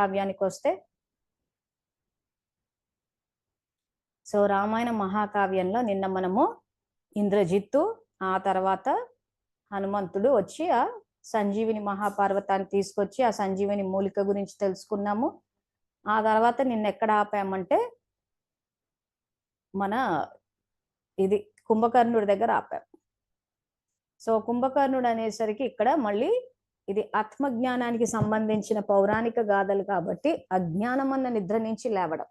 మహాకావ్యానికి వస్తే, సో రామాయణ మహాకావ్యంలో నిన్న మనము ఇంద్రజిత్తు, ఆ తర్వాత హనుమంతుడు వచ్చి ఆ సంజీవిని మహాపర్వతాన్ని తీసుకొచ్చి ఆ సంజీవిని మూలిక గురించి తెలుసుకున్నాము. ఆ తర్వాత నిన్న ఎక్కడ ఆపామంటే మన ఇది కుంభకర్ణుడి దగ్గర ఆపాం. సో కుంభకర్ణుడు అనేసరికి ఇక్కడ మళ్ళీ ఇది ఆత్మజ్ఞానానికి సంబంధించిన పౌరాణిక గాథలు కాబట్టి అజ్ఞానం అన్న నిద్ర నుంచి లేవడం.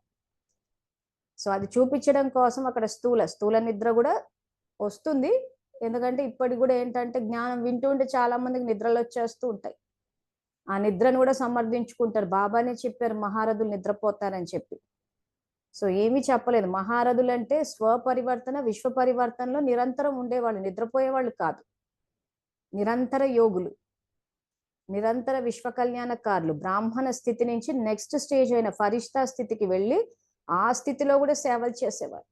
సో అది చూపించడం కోసం అక్కడ స్థూల నిద్ర కూడా వస్తుంది. ఎందుకంటే ఇప్పటికి కూడా ఏంటంటే జ్ఞానం వింటూ ఉంటే చాలా మందికి నిద్రలు వచ్చేస్తూ ఉంటాయి. ఆ నిద్రను కూడా సమర్థించుకుంటారు. బాబానే చెప్పారు మహారథులు నిద్రపోతారని చెప్పి. సో ఏమీ చెప్పలేదు. మహారథులు అంటే స్వపరివర్తన విశ్వ పరివర్తనలో నిరంతరం ఉండేవాళ్ళు, నిద్రపోయేవాళ్ళు కాదు. నిరంతర యోగులు, నిరంతర విశ్వ కళ్యాణకారులు. బ్రాహ్మణ స్థితి నుంచి నెక్స్ట్ స్టేజ్ అయిన ఫరిష్తా స్థితికి వెళ్ళి ఆ స్థితిలో కూడా సేవలు చేసేవారు.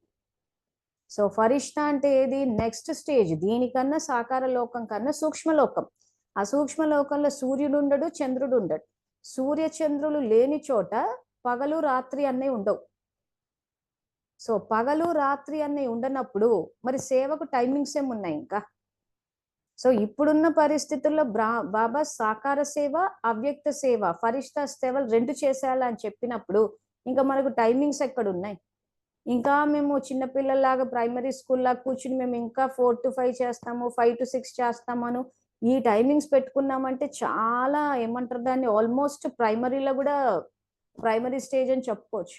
సో ఫరిష్తా అంటే ఏది? Next stage. దీనికన్నా సాకార లోకం కన్నా సూక్ష్మలోకం. ఆ సూక్ష్మలోకంలో సూర్యుడు ఉండడు, చంద్రుడు ఉండడు. సూర్య చంద్రులు లేని చోట పగలు రాత్రి అన్నీ ఉండవు. సో పగలు రాత్రి అన్నీ ఉండనప్పుడు మరి సేవకు టైమింగ్స్ ఏమున్నాయి ఇంకా? సో ఇప్పుడున్న పరిస్థితుల్లో బాబా సాకార సేవ, అవ్యక్త సేవ, ఫరిష్తా సేవలు రెండు చేసేయాలని చెప్పినప్పుడు ఇంకా మనకు టైమింగ్స్ ఎక్కడ ఉన్నాయి? ఇంకా మేము చిన్నపిల్లల్లాగా ప్రైమరీ స్కూల్ లాగా కూర్చుని మేము ఇంకా 4 to 5 చేస్తాము, 5 to 6 చేస్తామను ఈ టైమింగ్స్ పెట్టుకున్నామంటే చాలా ఏమంటారు దాన్ని, ఆల్మోస్ట్ ప్రైమరీలో కూడా ప్రైమరీ స్టేజ్ అని చెప్పుకోవచ్చు.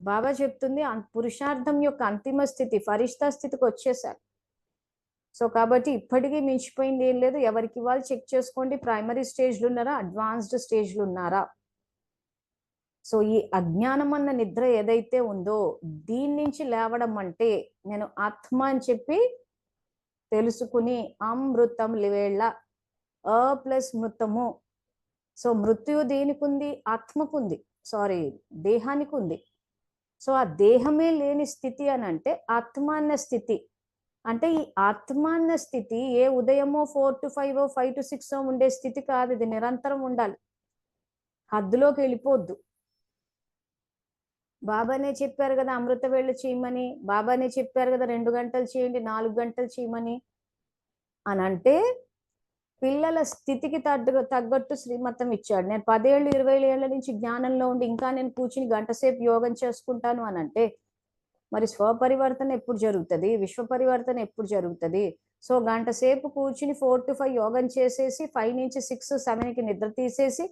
బాబా చెప్తుంది పురుషార్థం యొక్క అంతిమ స్థితి ఫరిష్తా స్థితికి వచ్చేసారు. సో కాబట్టి ఇప్పటికీ మించిపోయింది ఏం లేదు. ఎవరికి వాళ్ళు చెక్ చేసుకోండి, ప్రైమరీ స్టేజ్లు ఉన్నారా, అడ్వాన్స్డ్ స్టేజ్లు ఉన్నారా. సో ఈ అజ్ఞానం అన్న నిద్ర ఏదైతే ఉందో దీని నుంచి లేవడం అంటే నేను ఆత్మ అని చెప్పి తెలుసుకుని అమృతం వేళ ప్లస్ మృతము. సో మృత్యు దేనికి ఉంది? ఆత్మకుంది, సారీ దేహానికి ఉంది. సో ఆ దేహమే లేని స్థితి అని అంటే ఆత్మ అన్న స్థితి. అంటే ఈ ఆత్మ అన్న స్థితి ఏ ఉదయమో 4 to 5, 5 to 6 ఉండే స్థితి కాదు. ఇది నిరంతరం ఉండాలి, హద్దులోకి వెళ్ళిపోద్దు. బాబానే చెప్పారు కదా అమృత వేళ చేయమని, బాబానే చెప్పారు కదా 2 గంటలు చేయండి, 4 గంటలు చేయమని. అని అంటే పిల్లల స్థితికి తగ్గట్టు శ్రీమతం ఇచ్చాడు. నేను 10 ఏళ్ళు 20 ఏళ్ల నుంచి జ్ఞానంలో ఉండి ఇంకా నేను కూర్చుని గంట సేపు యోగం చేసుకుంటాను అని అంటే మరి స్వపరివర్తన ఎప్పుడు జరుగుతుంది? విశ్వ పరివర్తన ఎప్పుడు జరుగుతుంది? సో గంట సేపు కూర్చుని 4 to 5 యోగం చేసేసి 5 నుంచి 6, 7కి నిద్ర తీసేసి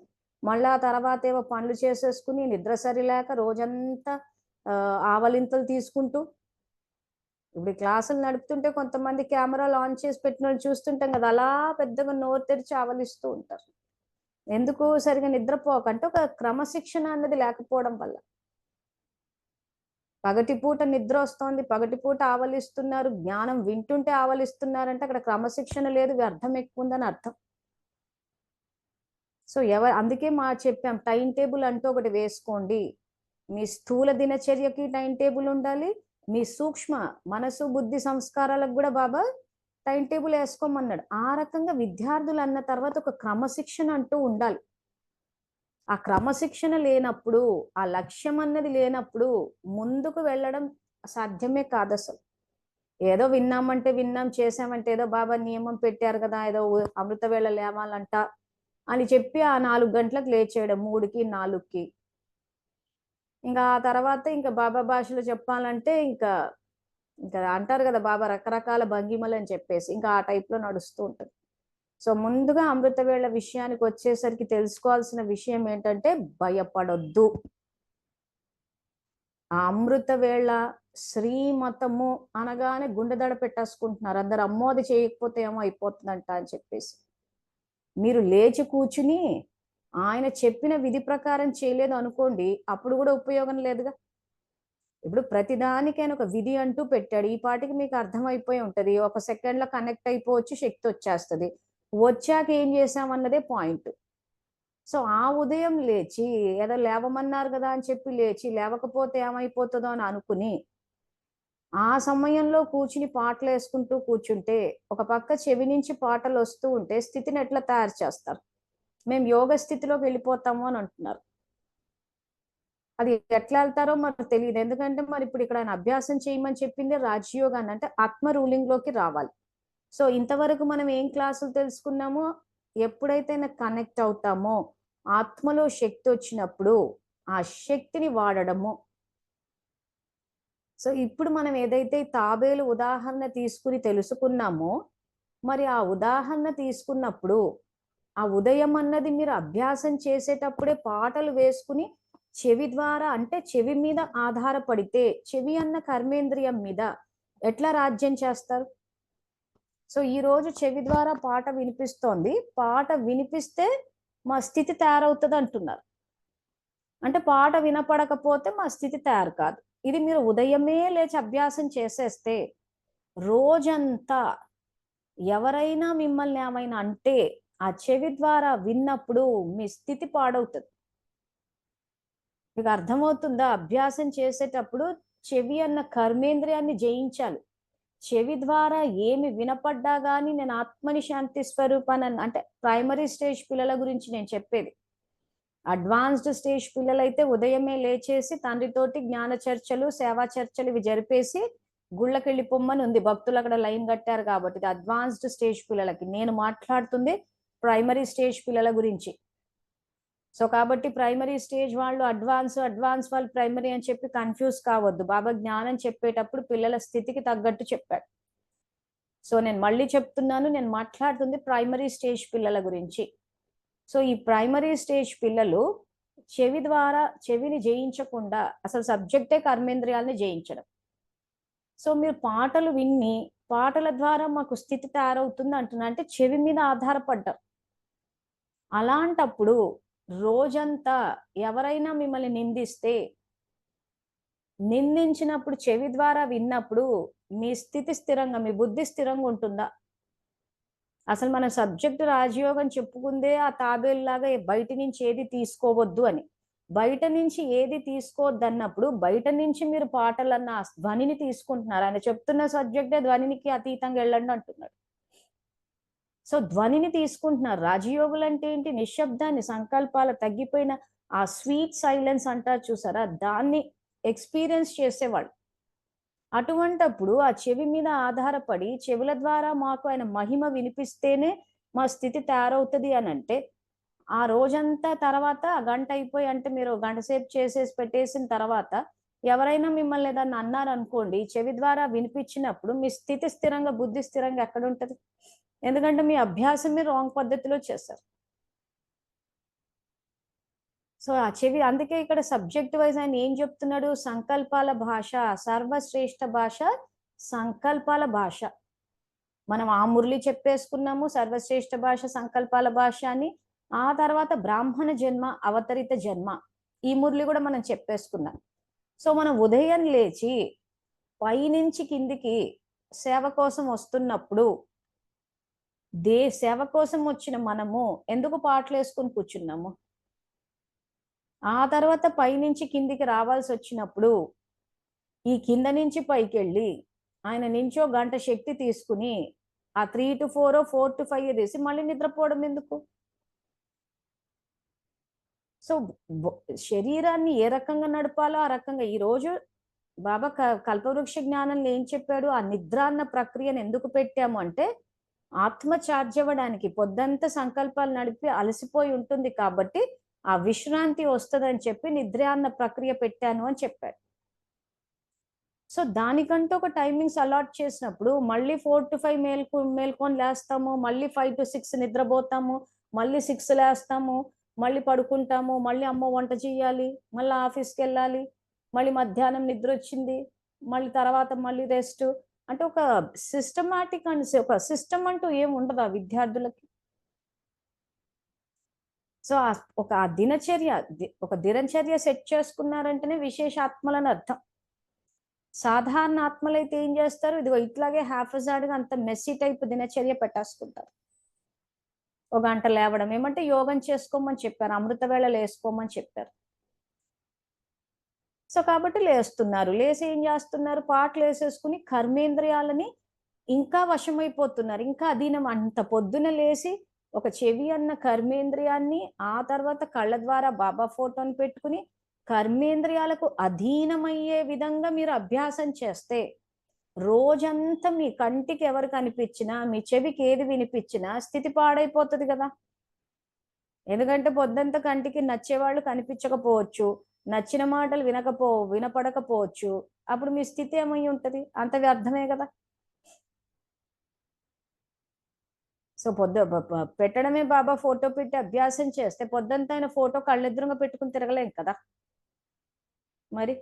మళ్ళా తర్వాత ఏవో పనులు చేసేసుకుని నిద్ర సరిలేక రోజంతా ఆవలింతలు తీసుకుంటూ, ఇప్పుడు క్లాసులు నడుపుతుంటే కొంతమంది కెమెరాలు ఆన్ చేసి పెట్టిన వాళ్ళు చూస్తుంటాం కదా, అలా పెద్దగా నోరు తెరిచి ఆవలిస్తూ ఉంటారు. ఎందుకు? సరిగా నిద్రపోకంటే ఒక క్రమశిక్షణ అన్నది లేకపోవడం వల్ల. పగటిపూట నిద్ర వస్తోంది, పగటిపూట ఆవలిస్తున్నారు, జ్ఞానం వింటుంటే ఆవలిస్తున్నారంటే అక్కడ క్రమశిక్షణ లేదు, వ్యర్థం ఎక్కువ ఉందని అర్థం. సో అందుకే చెప్పాం టైం టేబుల్ అంటూ ఒకటి వేసుకోండి. మీ స్థూల దినచర్యకి టైం టేబుల్ ఉండాలి, మీ సూక్ష్మ మనసు బుద్ధి సంస్కారాలకు కూడా బాబా టైం టేబుల్ వేసుకోమన్నాడు. ఆ రకంగా విద్యార్థులు అన్న తర్వాత ఒక క్రమశిక్షణ అంటూ ఉండాలి. ఆ క్రమశిక్షణ లేనప్పుడు, ఆ లక్ష్యం అన్నది లేనప్పుడు ముందుకు వెళ్ళడం సాధ్యమే కాదు అసలు. ఏదో విన్నామంటే విన్నాం, చేసామంటే ఏదో బాబా నియమం పెట్టారు కదా, ఏదో అమృత వేళ లేవాలంట అని చెప్పి ఆ 4 గంటలకు లేచేయడం, 3కి 4కి. ఇంకా ఆ తర్వాత ఇంకా బాబా భాషలో చెప్పాలంటే ఇంకా ఇంకా అంటారు కదా బాబా రకరకాల భంగిమలు అని చెప్పేసి ఇంకా ఆ టైప్లో నడుస్తూ ఉంటుంది. సో ముందుగా అమృత వేళ విషయానికి వచ్చేసరికి తెలుసుకోవాల్సిన విషయం ఏంటంటే భయపడొద్దు. ఆ అమృత వేళ శ్రీమతము అనగానే గుండెదడ పెట్టేసుకుంటున్నారు అందరు. అమ్మో అది చేయకపోతే ఏమో అయిపోతుందంట అని చెప్పేసి. మీరు లేచి కూర్చుని ఆయన చెప్పిన విధి ప్రకారం చేయలేదు అనుకోండి, అప్పుడు కూడా ఉపయోగం లేదుగా. ఇప్పుడు ప్రతిదానికైనా ఒక విధి అంటూ పెట్టాడు. ఈ పాటికి మీకు అర్థమైపోయి ఉంటది. 1 సెకండ్లో కనెక్ట్ అయిపోవచ్చు, శక్తి వచ్చేస్తుంది. వచ్చాక ఏం చేసామన్నదే పాయింట్. సో ఆ ఉదయం లేచి ఏదో లేవమన్నారు కదా అని చెప్పి లేచి లేవకపోతే ఏమైపోతుందో అని అనుకుని ఆ సమయంలో కూర్చుని పాటలు వేసుకుంటూ కూర్చుంటే ఒక పక్క చెవి నుంచి పాటలు వస్తూ ఉంటే స్థితిని ఎట్లా తయారు చేస్తారు? మేము యోగ స్థితిలోకి వెళ్ళిపోతాము అని అంటున్నారు. అది ఎట్లా వెళ్తారో మనకు తెలియదు. ఎందుకంటే మరి ఇప్పుడు ఇక్కడ ఆయన అభ్యాసం చేయమని చెప్పింది రాజయోగాన్ని, అంటే ఆత్మ రూలింగ్ లోకి రావాలి. సో ఇంతవరకు మనం ఏం క్లాసులు తెలుసుకున్నామో, ఎప్పుడైతే కనెక్ట్ అవుతామో ఆత్మలో శక్తి వచ్చినప్పుడు ఆ శక్తిని వాడడము. సో ఇప్పుడు మనం ఏదైతే తాబేలు ఉదాహరణ తీసుకుని తెలుసుకున్నామో, మరి ఆ ఉదాహరణ తీసుకున్నప్పుడు ఆ ఉదయం అన్నది మీరు అభ్యాసం చేసేటప్పుడే పాటలు వేసుకుని చెవి ద్వారా, అంటే చెవి మీద ఆధారపడితే చెవి అన్న కర్మేంద్రియం మీద ఎట్లా రాజ్యం చేస్తారు? సో ఈ రోజు చెవి ద్వారా పాట వినిపిస్తోంది, పాట వినిపిస్తే మా స్థితి తయారవుతుంది అంటున్నారు. అంటే పాట వినపడకపోతే మా స్థితి తయారు కాదు. ఇది మీరు ఉదయమే లేచి అభ్యాసం చేసేస్తే రోజంతా ఎవరైనా మిమ్మల్ని ఏమైనా అంటే ఆ చెవి ద్వారా విన్నప్పుడు మీ స్థితి పాడవుతుంది. మీకు అర్థమవుతుందా? అభ్యాసం చేసేటప్పుడు చెవి అన్న కర్మేంద్రియాన్ని జయించాలి. చెవి ద్వారా ఏమి వినపడ్డా గానీ నేను ఆత్మని శాంతి స్వరూపాన్ని, అంటే ప్రైమరీ స్టేజ్ పిల్లల గురించి నేను చెప్పేది. అడ్వాన్స్డ్ స్టేజ్ పిల్లలైతే ఉదయమే లేచేసి తండ్రితోటి జ్ఞాన చర్చలు, సేవా చర్చలు ఇవి జరిపేసి గుళ్ళకెళ్ళి పొమ్మని ఉంది. భక్తులు అక్కడ లైన్ కట్టారు కాబట్టి. ఇది అడ్వాన్స్డ్ స్టేజ్ పిల్లలకి. నేను మాట్లాడుతుంది ప్రైమరీ స్టేజ్ పిల్లల గురించి. సో కాబట్టి ప్రైమరీ స్టేజ్ వాళ్ళు అడ్వాన్స్ వాళ్ళు ప్రైమరీ అని చెప్పి కన్ఫ్యూజ్ కావద్దు. బాబా జ్ఞానం చెప్పేటప్పుడు పిల్లల స్థితికి తగ్గట్టు చెప్పాడు. సో నేను మళ్ళీ చెప్తున్నాను, నేను మాట్లాడుతుంది ప్రైమరీ స్టేజ్ పిల్లల గురించి. సో ఈ ప్రైమరీ స్టేజ్ పిల్లలు చెవి ద్వారా చెవిని జయించకుండా, అసలు సబ్జెక్టే కర్మేంద్రియాలని జయించడం. సో మీరు పాటలు విని పాటల ద్వారా మాకు స్థితి తయారవుతుంది అంటున్నా, అంటే చెవి మీద ఆధారపడ్డారు. అలాంటప్పుడు రోజంతా ఎవరైనా మిమ్మల్ని నిందిస్తే, నిందించినప్పుడు చెవి ద్వారా విన్నప్పుడు మీ స్థితి స్థిరంగా, మీ బుద్ధి స్థిరంగా ఉంటుందా? అసలు మన సబ్జెక్ట్ రాజయోగం చెప్పుకుందే ఆ తాబేలులాగా బయట నుంచి ఏది తీసుకోవద్దు అని. బయట నుంచి ఏది తీసుకోవద్దు అన్నప్పుడు బయట నుంచి మీరు పాటలన్న ధ్వనిని తీసుకుంటున్నారు. ఆయన చెప్తున్న సబ్జెక్టే ధ్వనికి అతీతంగా వెళ్ళండి అంటున్నాడు. సో ధ్వనిని తీసుకుంటున్నారు. రాజయోగులు అంటే ఏంటి? నిశ్శబ్దాన్ని, సంకల్పాలు తగ్గిపోయిన ఆ స్వీట్ సైలెన్స్ అంటారు చూసారా, దాన్ని ఎక్స్పీరియన్స్ చేసేవాళ్ళు. అటువంటప్పుడు ఆ చెవి మీద ఆధారపడి చెవుల ద్వారా మాకు ఆయన మహిమ వినిపిస్తేనే మా స్థితి తయారవుతుంది అని అంటే, ఆ రోజంతా తర్వాత గంట అయిపోయి, అంటే మీరు గంట సేపు చేసేసి పెట్టేసిన తర్వాత ఎవరైనా మిమ్మల్ని ఏదన్నా అన్నారనుకోండి, చెవి ద్వారా వినిపించినప్పుడు మీ స్థితి స్థిరంగా, బుద్ధి స్థిరంగా ఎక్కడ ఉంటది? ఎందుకంటే మీ అభ్యాసం మీరు రాంగ్ పద్ధతిలో చేశారు. సో ఆ చెవి, అందుకే ఇక్కడ సబ్జెక్ట్ వైజ్ ఆయన ఏం చెప్తున్నాడు? సంకల్పాల భాష, సర్వశ్రేష్ఠ భాష సంకల్పాల భాష. మనం ఆ మురళి చెప్పేసుకున్నాము, సర్వశ్రేష్ఠ భాష సంకల్పాల భాష అని. ఆ తర్వాత బ్రాహ్మణ జన్మ, అవతరిత జన్మ, ఈ మురళి కూడా మనం చెప్పేసుకున్నాం. సో మనం ఉదయం లేచి పైనుంచి కిందికి సేవ కోసం వస్తున్నప్పుడు, సేవ కోసం వచ్చిన మనము ఎందుకు పాటలు వేసుకుని కూర్చున్నాము? ఆ తర్వాత పైనుంచి కిందికి రావాల్సి వచ్చినప్పుడు ఈ కింద నుంచి పైకి వెళ్ళి ఆయన నుంచో గంట శక్తి తీసుకుని ఆ 3 to 4 4 to 5 తీసి మళ్ళీ నిద్రపోవడం ఎందుకు? సో శరీరాన్ని ఏ రకంగా నడపాలో ఆ రకంగా. ఈ రోజు బాబా కల్పవృక్ష జ్ఞానంలో ఏం చెప్పాడు? ఆ నిద్ర అన్న ప్రక్రియను ఎందుకు పెట్టాము అంటే, ఆత్మ ఛార్జ్ అవ్వడానికి. పొద్దంతా సంకల్పాలు నడిపి అలసిపోయి ఉంటుంది కాబట్టి ఆ విశ్రాంతి వస్తుందని చెప్పి నిద్ర అన్న ప్రక్రియ పెట్టాను అని చెప్పాడు. సో దానికంటూ ఒక టైమింగ్స్ అలాట్ చేసినప్పుడు మళ్ళీ 4 to 5 మేల్కొని లేస్తాము, మళ్ళీ 5 to 6 నిద్రపోతాము, మళ్ళీ 6 లేస్తాము, మళ్ళీ పడుకుంటాము, మళ్ళీ అమ్మ వంట చేయాలి, మళ్ళీ ఆఫీస్కి వెళ్ళాలి, మళ్ళీ మధ్యాహ్నం నిద్ర వచ్చింది, మళ్ళీ తర్వాత మళ్ళీ రెస్ట్. అంటే ఒక సిస్టమాటిక్ అండ్ ఒక సిస్టమ్ అంటూ ఏం ఉండదు ఆ విద్యార్థులకి. సో ఒక దినచర్య సెట్ చేసుకున్నారంటేనే విశేషాత్మలని అర్థం. సాధారణ ఆత్మలైతే ఏం చేస్తారు? ఇదిగో ఇట్లాగే హ్యాఫ్జార్డ్గా అంత మెస్సీ టైప్ దినచర్య పెట్టేసుకుంటారు. ఒక గంట లేవడం, ఏమంటే యోగం చేసుకోమని చెప్పారు, అమృత వేళలు వేసుకోమని చెప్పారు. సో కాబట్టి లేస్తున్నారు, లేసి ఏం చేస్తున్నారు? పాటలు వేసేసుకుని కర్మేంద్రియాలని ఇంకా వశమైపోతున్నారు, ఇంకా అధీనం. అంత పొద్దున లేసి ఒక చెవి అన్న కర్మేంద్రియాన్ని ఆ తర్వాత కళ్ళ ద్వారా బాబా ఫోటోని పెట్టుకుని కర్మేంద్రియాలకు అధీనమయ్యే విధంగా మీరు అభ్యాసం చేస్తే రోజంతా మీ కంటికి ఎవరు కనిపించినా మీ చెవికి ఏది వినిపించినా స్థితి పాడైపోతుంది కదా. ఎందుకంటే పొద్దంతా కంటికి నచ్చేవాళ్ళు కనిపించకపోవచ్చు, నచ్చిన మాటలు వినపడకపోవచ్చు. అప్పుడు మీ స్థితి ఏమై ఉంటది? అంత వ్యర్థమే కదా. సో పెట్టడమే బాబా ఫోటో పెట్టి అభ్యాసం చేస్తే పొద్దంతా ఆయన ఫోటో కళ్ళెదురుగా పెట్టుకుని తిరగలేం కదా. మరి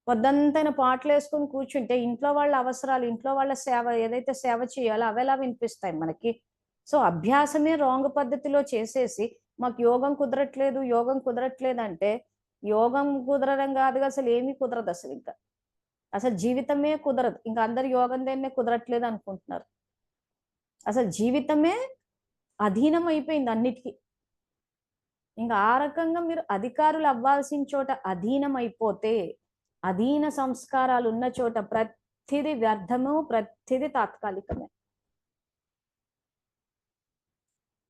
పొద్దంతైన పాటలు వేసుకుని కూర్చుంటే ఇంట్లో వాళ్ళ అవసరాలు, ఇంట్లో వాళ్ళ సేవ, ఏదైతే సేవ చేయాలో అవి ఎలా వినిపిస్తాయి మనకి. సో అభ్యాసమే రాంగ్ పద్ధతిలో చేసేసి మాకు యోగం కుదరట్లేదు అంటే యోగం కుదరడం కాదుగా, అసలు ఏమీ కుదరదు. అసలు జీవితమే కుదరదు. ఇంకా అందరు యోగం దేన్నే కుదరట్లేదు అనుకుంటున్నారు. అసలు జీవితమే అధీనం అయిపోయింది అన్నిటికీ. ఇంకా ఆ రకంగా మీరు అధికారులు అవ్వాల్సిన చోట అధీనం అయిపోతే, అధీన సంస్కారాలు ఉన్న చోట ప్రతిది వ్యర్థము, ప్రతిది తాత్కాలికమే.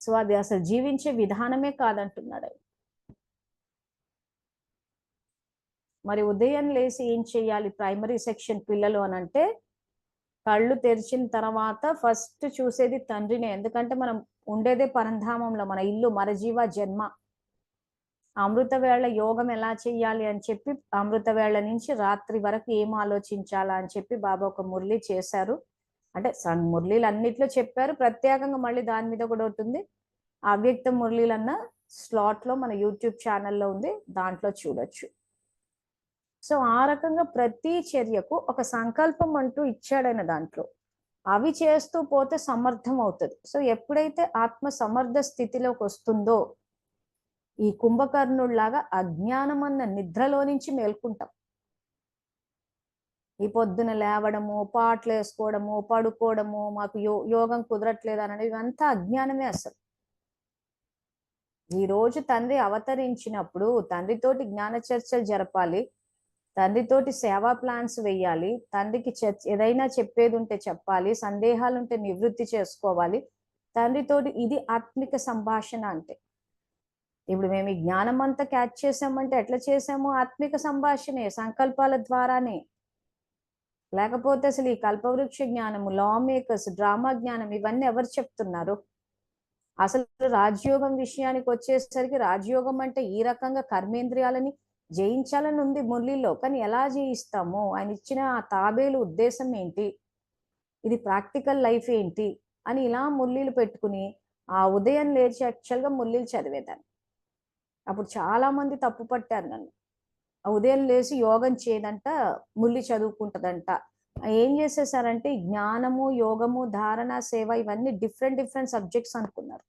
సో అది అసలు జీవించే విధానమే కాదంటున్నాడు. మరి ఉదయం లేసి ఏం చెయ్యాలి ప్రైమరీ సెక్షన్ పిల్లలు అని అంటే, కళ్ళు తెరిచిన తర్వాత ఫస్ట్ చూసేది తండ్రినే. ఎందుకంటే మనం ఉండేదే పరంధామంలో, మన ఇల్లు మరజీవ జన్మ. అమృత వేళ యోగం ఎలా చెయ్యాలి అని చెప్పి అమృత వేళ నుంచి రాత్రి వరకు ఏం ఆలోచించాలా అని చెప్పి బాబా ఒక మురళి చేశారు. అంటే మురళీలు అన్నిట్లో చెప్పారు, ప్రత్యేకంగా మళ్ళీ దాని మీద కూడా ఉంటుంది. అవ్యక్త మురళీలు అన్న స్లాట్ లో మన యూట్యూబ్ ఛానల్లో ఉంది, దాంట్లో చూడొచ్చు. సో ఆ రకంగా ప్రతి చర్యకు ఒక సంకల్పం అంటూ ఇచ్చాడైన దాంట్లో, అవి చేస్తూ పోతే సమర్థం అవుతుంది. సో ఎప్పుడైతే ఆత్మ సమర్థ స్థితిలోకి వస్తుందో ఈ కుంభకర్ణుడిలాగా అజ్ఞానం అన్న నిద్రలో నుంచి మేల్కుంటాం. ఈ పొద్దున లేవడము, పాటలు వేసుకోవడము, పడుకోవడము, మాకు యోగం కుదరట్లేదు అనేది ఇవంతా అజ్ఞానమే. అసలు ఈ రోజు తండ్రి అవతరించినప్పుడు తండ్రితోటి జ్ఞాన చర్చలు జరపాలి, తండ్రితోటి సేవా ప్లాన్స్ వేయాలి, తండ్రికి ఏదైనా చెప్పేది ఉంటే చెప్పాలి, సందేహాలు ఉంటే నివృత్తి చేసుకోవాలి తండ్రితోటి. ఇది ఆత్మిక సంభాషణ అంటే. ఇప్పుడు మేము ఈ జ్ఞానం అంతా క్యాచ్ చేసామంటే ఎట్లా చేసాము? ఆత్మిక సంభాషణే, సంకల్పాల ద్వారానే. లేకపోతే అసలు ఈ కల్పవృక్ష జ్ఞానము, లా మేకర్స్, డ్రామా జ్ఞానం ఇవన్నీ ఎవరు చెప్తున్నారు? అసలు రాజయోగం విషయానికి వచ్చేసరికి రాజయోగం అంటే ఈ రకంగా కర్మేంద్రియాలని జయించాలని ఉంది మురళిలో, కానీ ఎలా జయిస్తాము? ఆయన ఇచ్చిన ఆ తాబేలు ఉద్దేశం ఏంటి, ఇది ప్రాక్టికల్ లైఫ్ ఏంటి అని ఇలా మురళీలు పెట్టుకుని ఆ ఉదయం లేచి యాక్చువల్గా మురళీలు చదివేదాన్ని. అప్పుడు చాలా మంది తప్పు పట్టారు నన్ను. ఉదయం లేచి యోగం చేయదంట, మురళి చదువుకుంటదంట. ఏం చేసేసారంటే జ్ఞానము, యోగము, ధారణ, సేవ ఇవన్నీ డిఫరెంట్ సబ్జెక్ట్స్ అనుకున్నారు.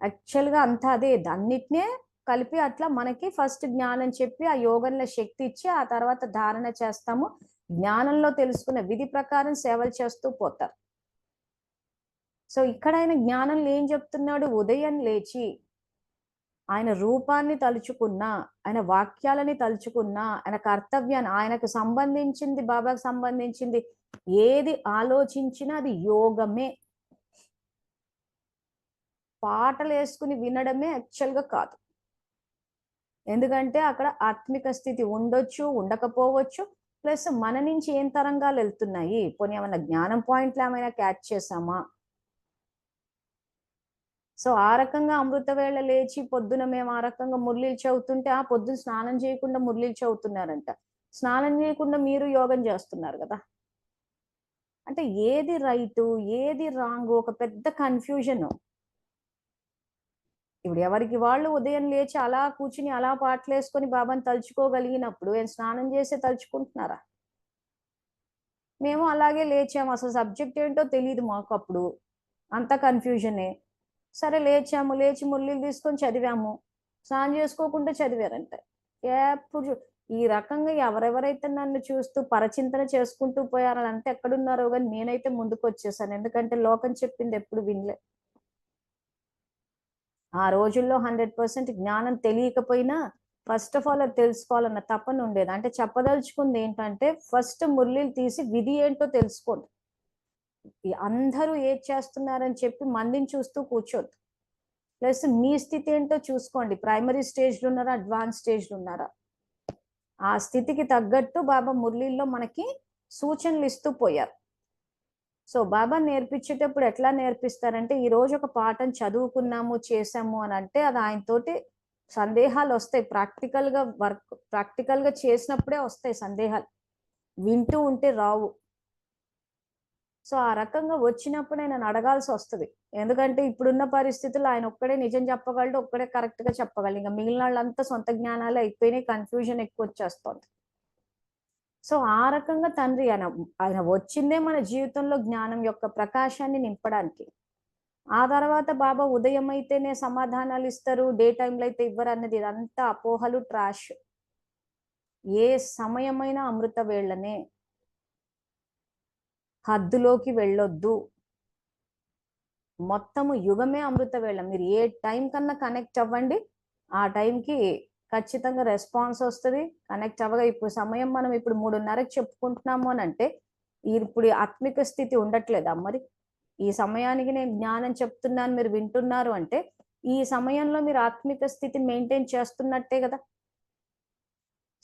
యాక్చువల్గా అంతా అదే, అన్నిటినే కలిపి అట్లా మనకి ఫస్ట్ జ్ఞానం చెప్పి ఆ యోగంలో శక్తి ఇచ్చి ఆ తర్వాత ధారణ చేస్తాము, జ్ఞానంలో తెలుసుకున్న విధి ప్రకారం సేవలు చేస్తూ పోతారు. సో ఇక్కడ ఆయన జ్ఞానంలో ఏం చెప్తున్నాడు? ఉదయం లేచి ఆయన రూపాన్ని తలుచుకున్నా, ఆయన వాక్యాలని తలుచుకున్నా, ఆయన కర్తవ్యాన్ని, ఆయనకు సంబంధించింది, బాబాకు సంబంధించింది ఏది ఆలోచించినా అది యోగమే. పాటలు వేసుకుని వినడమే యాక్చువల్గా కాదు. ఎందుకంటే అక్కడ ఆత్మిక స్థితి ఉండొచ్చు, ఉండకపోవచ్చు. ప్లస్ మన నుంచి ఏం తరంగాలు వెళ్తున్నాయి, పోనీ ఏమైనా జ్ఞానం పాయింట్లు ఏమైనా క్యాచ్ చేసామా? సో ఆ రకంగా అమృత వేళ లేచి పొద్దున మేము ఆ రకంగా మురళీలు చదువుతుంటే, ఆ పొద్దున స్నానం చేయకుండా మురళీలు చదువుతున్నారంట. స్నానం చేయకుండా మీరు యోగం చేస్తున్నారు కదా. అంటే ఏది రైటు, ఏది రాంగ్, ఒక పెద్ద కన్ఫ్యూజన్. ఇప్పుడు ఎవరికి వాళ్ళు ఉదయం లేచి అలా కూర్చుని అలా పాటలు వేసుకొని బాబాని తలుచుకోగలిగినప్పుడు ఏం స్నానం చేసే తలుచుకుంటున్నారా? మేము అలాగే లేచాము, అసలు సబ్జెక్ట్ ఏంటో తెలియదు మాకు, అప్పుడు అంత కన్ఫ్యూజనే. సరే లేచాము, లేచి మురళీలు తీసుకొని చదివాము, స్నానం చేసుకోకుండా చదివారంట. ఎప్పుడు ఈ రకంగా ఎవరెవరైతే నన్ను చూస్తూ పరచింతన చేసుకుంటూ పోయారో అంతా ఎక్కడున్నారో, కానీ నేనైతే ముందుకు వచ్చేసాను. ఎందుకంటే లోకం చెప్పింది ఎప్పుడు వినలే. ఆ రోజుల్లో 100% జ్ఞానం తెలియకపోయినా ఫస్ట్ ఆఫ్ ఆల్ అది తెలుసుకోవాలన్న తపన ఉండేది. అంటే చెప్పదలుచుకుంది ఏంటంటే ఫస్ట్ మురళీలు తీసి విధి ఏంటో తెలుసుకోండి. అందరూ ఏది చేస్తున్నారని చెప్పి మందిని చూస్తూ కూర్చోద్దు. ప్లస్ మీ స్థితి ఏంటో చూసుకోండి. ప్రైమరీ స్టేజ్లో ఉన్నారా, అడ్వాన్స్ స్టేజ్లో ఉన్నారా? ఆ స్థితికి తగ్గట్టు బాబా మురళీల్లో మనకి సూచనలు ఇస్తూ పోయారు. సో బాబా నేర్పించేటప్పుడు ఎట్లా నేర్పిస్తారంటే, ఈ రోజు ఒక పాఠం చదువుకున్నాము, చేసాము అని అంటే అది ఆయనతోటి సందేహాలు వస్తాయి. ప్రాక్టికల్ గా చేసినప్పుడే వస్తాయి సందేహాలు, వింటూ ఉంటే రావు. సో ఆ రకంగా వచ్చినప్పుడు ఆయన అడగాల్సి వస్తుంది. ఎందుకంటే ఇప్పుడున్న పరిస్థితుల్లో ఆయన ఒక్కడే నిజం చెప్పగలడు, ఒక్కడే కరెక్ట్ గా చెప్పగలడు. ఇంకా మిగిలిన వాళ్ళంతా సొంత జ్ఞానాలు అయిపోయినాయి, కన్ఫ్యూజన్ ఎక్కువ వచ్చేస్తుంది. సో ఆ రకంగా తండ్రి ఆయన వచ్చిందే మన జీవితంలో జ్ఞానం యొక్క ప్రకాశాన్ని నింపడానికి. ఆ తర్వాత బాబా ఉదయం అయితేనే సమాధానాలు ఇస్తారు, డే టైంలో అయితే ఇవ్వరు అన్నది ఇదంతా అపోహలు, ట్రాష్. ఏ సమయమైనా అమృత వేళ్ళనే, హద్దులోకి వెళ్ళొద్దు. మొత్తము యుగమే అమృత వేళ. మీరు ఏ టైం కన్నా కనెక్ట్ అవ్వండి, ఆ టైంకి ఖచ్చితంగా రెస్పాన్స్ వస్తుంది. కనెక్ట్ అవ్వగా ఇప్పుడు సమయం మనం ఇప్పుడు 3:30కి చెప్పుకుంటున్నాము అని అంటే ఇప్పుడు ఆత్మిక స్థితి ఉండట్లేదా మరి? ఈ సమయానికి నేను జ్ఞానం చెప్తున్నాను, మీరు వింటున్నారు అంటే ఈ సమయంలో మీరు ఆత్మిక స్థితిని మెయింటైన్ చేస్తున్నట్టే కదా.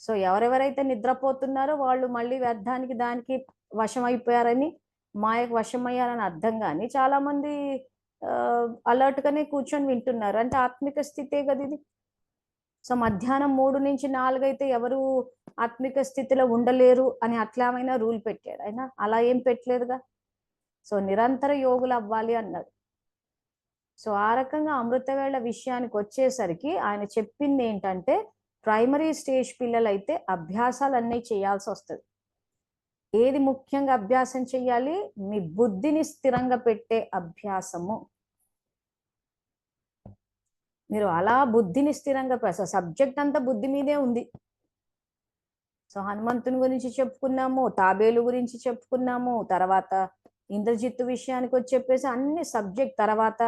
సో ఎవరెవరైతే నిద్రపోతున్నారో వాళ్ళు మళ్ళీ వ్యర్థానికి దానికి వశమైపోయారని, మాయకు వశమయ్యారని అర్థం. కానీ చాలా మంది అలర్ట్ గానే కూర్చొని వింటున్నారు అంటే ఆత్మిక స్థితే కదా ఇది. సో మధ్యాహ్నం 3 నుంచి 4 అయితే ఎవరు ఆత్మిక స్థితిలో ఉండలేరు అని అట్లామైనా రూల్ పెట్టాడు ఆయన? అలా ఏం పెట్టలేదుగా. సో నిరంతర యోగులు అవ్వాలి అన్నాడు. సో ఆ రకంగా అమృతవేళ విషయానికి వచ్చేసరికి ఆయన చెప్పింది ఏంటంటే, ప్రైమరీ స్టేజ్ పిల్లలైతే అభ్యాసాలు అన్నీ చేయాల్సి వస్తుంది. ఏది ముఖ్యంగా అభ్యాసం చెయ్యాలి? మీ బుద్ధిని స్థిరంగా పెట్టే అభ్యాసము. మీరు అలా బుద్ధిని స్థిరంగా సబ్జెక్ట్ అంతా బుద్ధి మీదే ఉంది. సో హనుమంతుని గురించి చెప్పుకున్నాము, తాబేలు గురించి చెప్పుకున్నాము, తర్వాత ఇంద్రజిత్తు విషయానికి వచ్చి చెప్పేసి అన్ని సబ్జెక్ట్. తర్వాత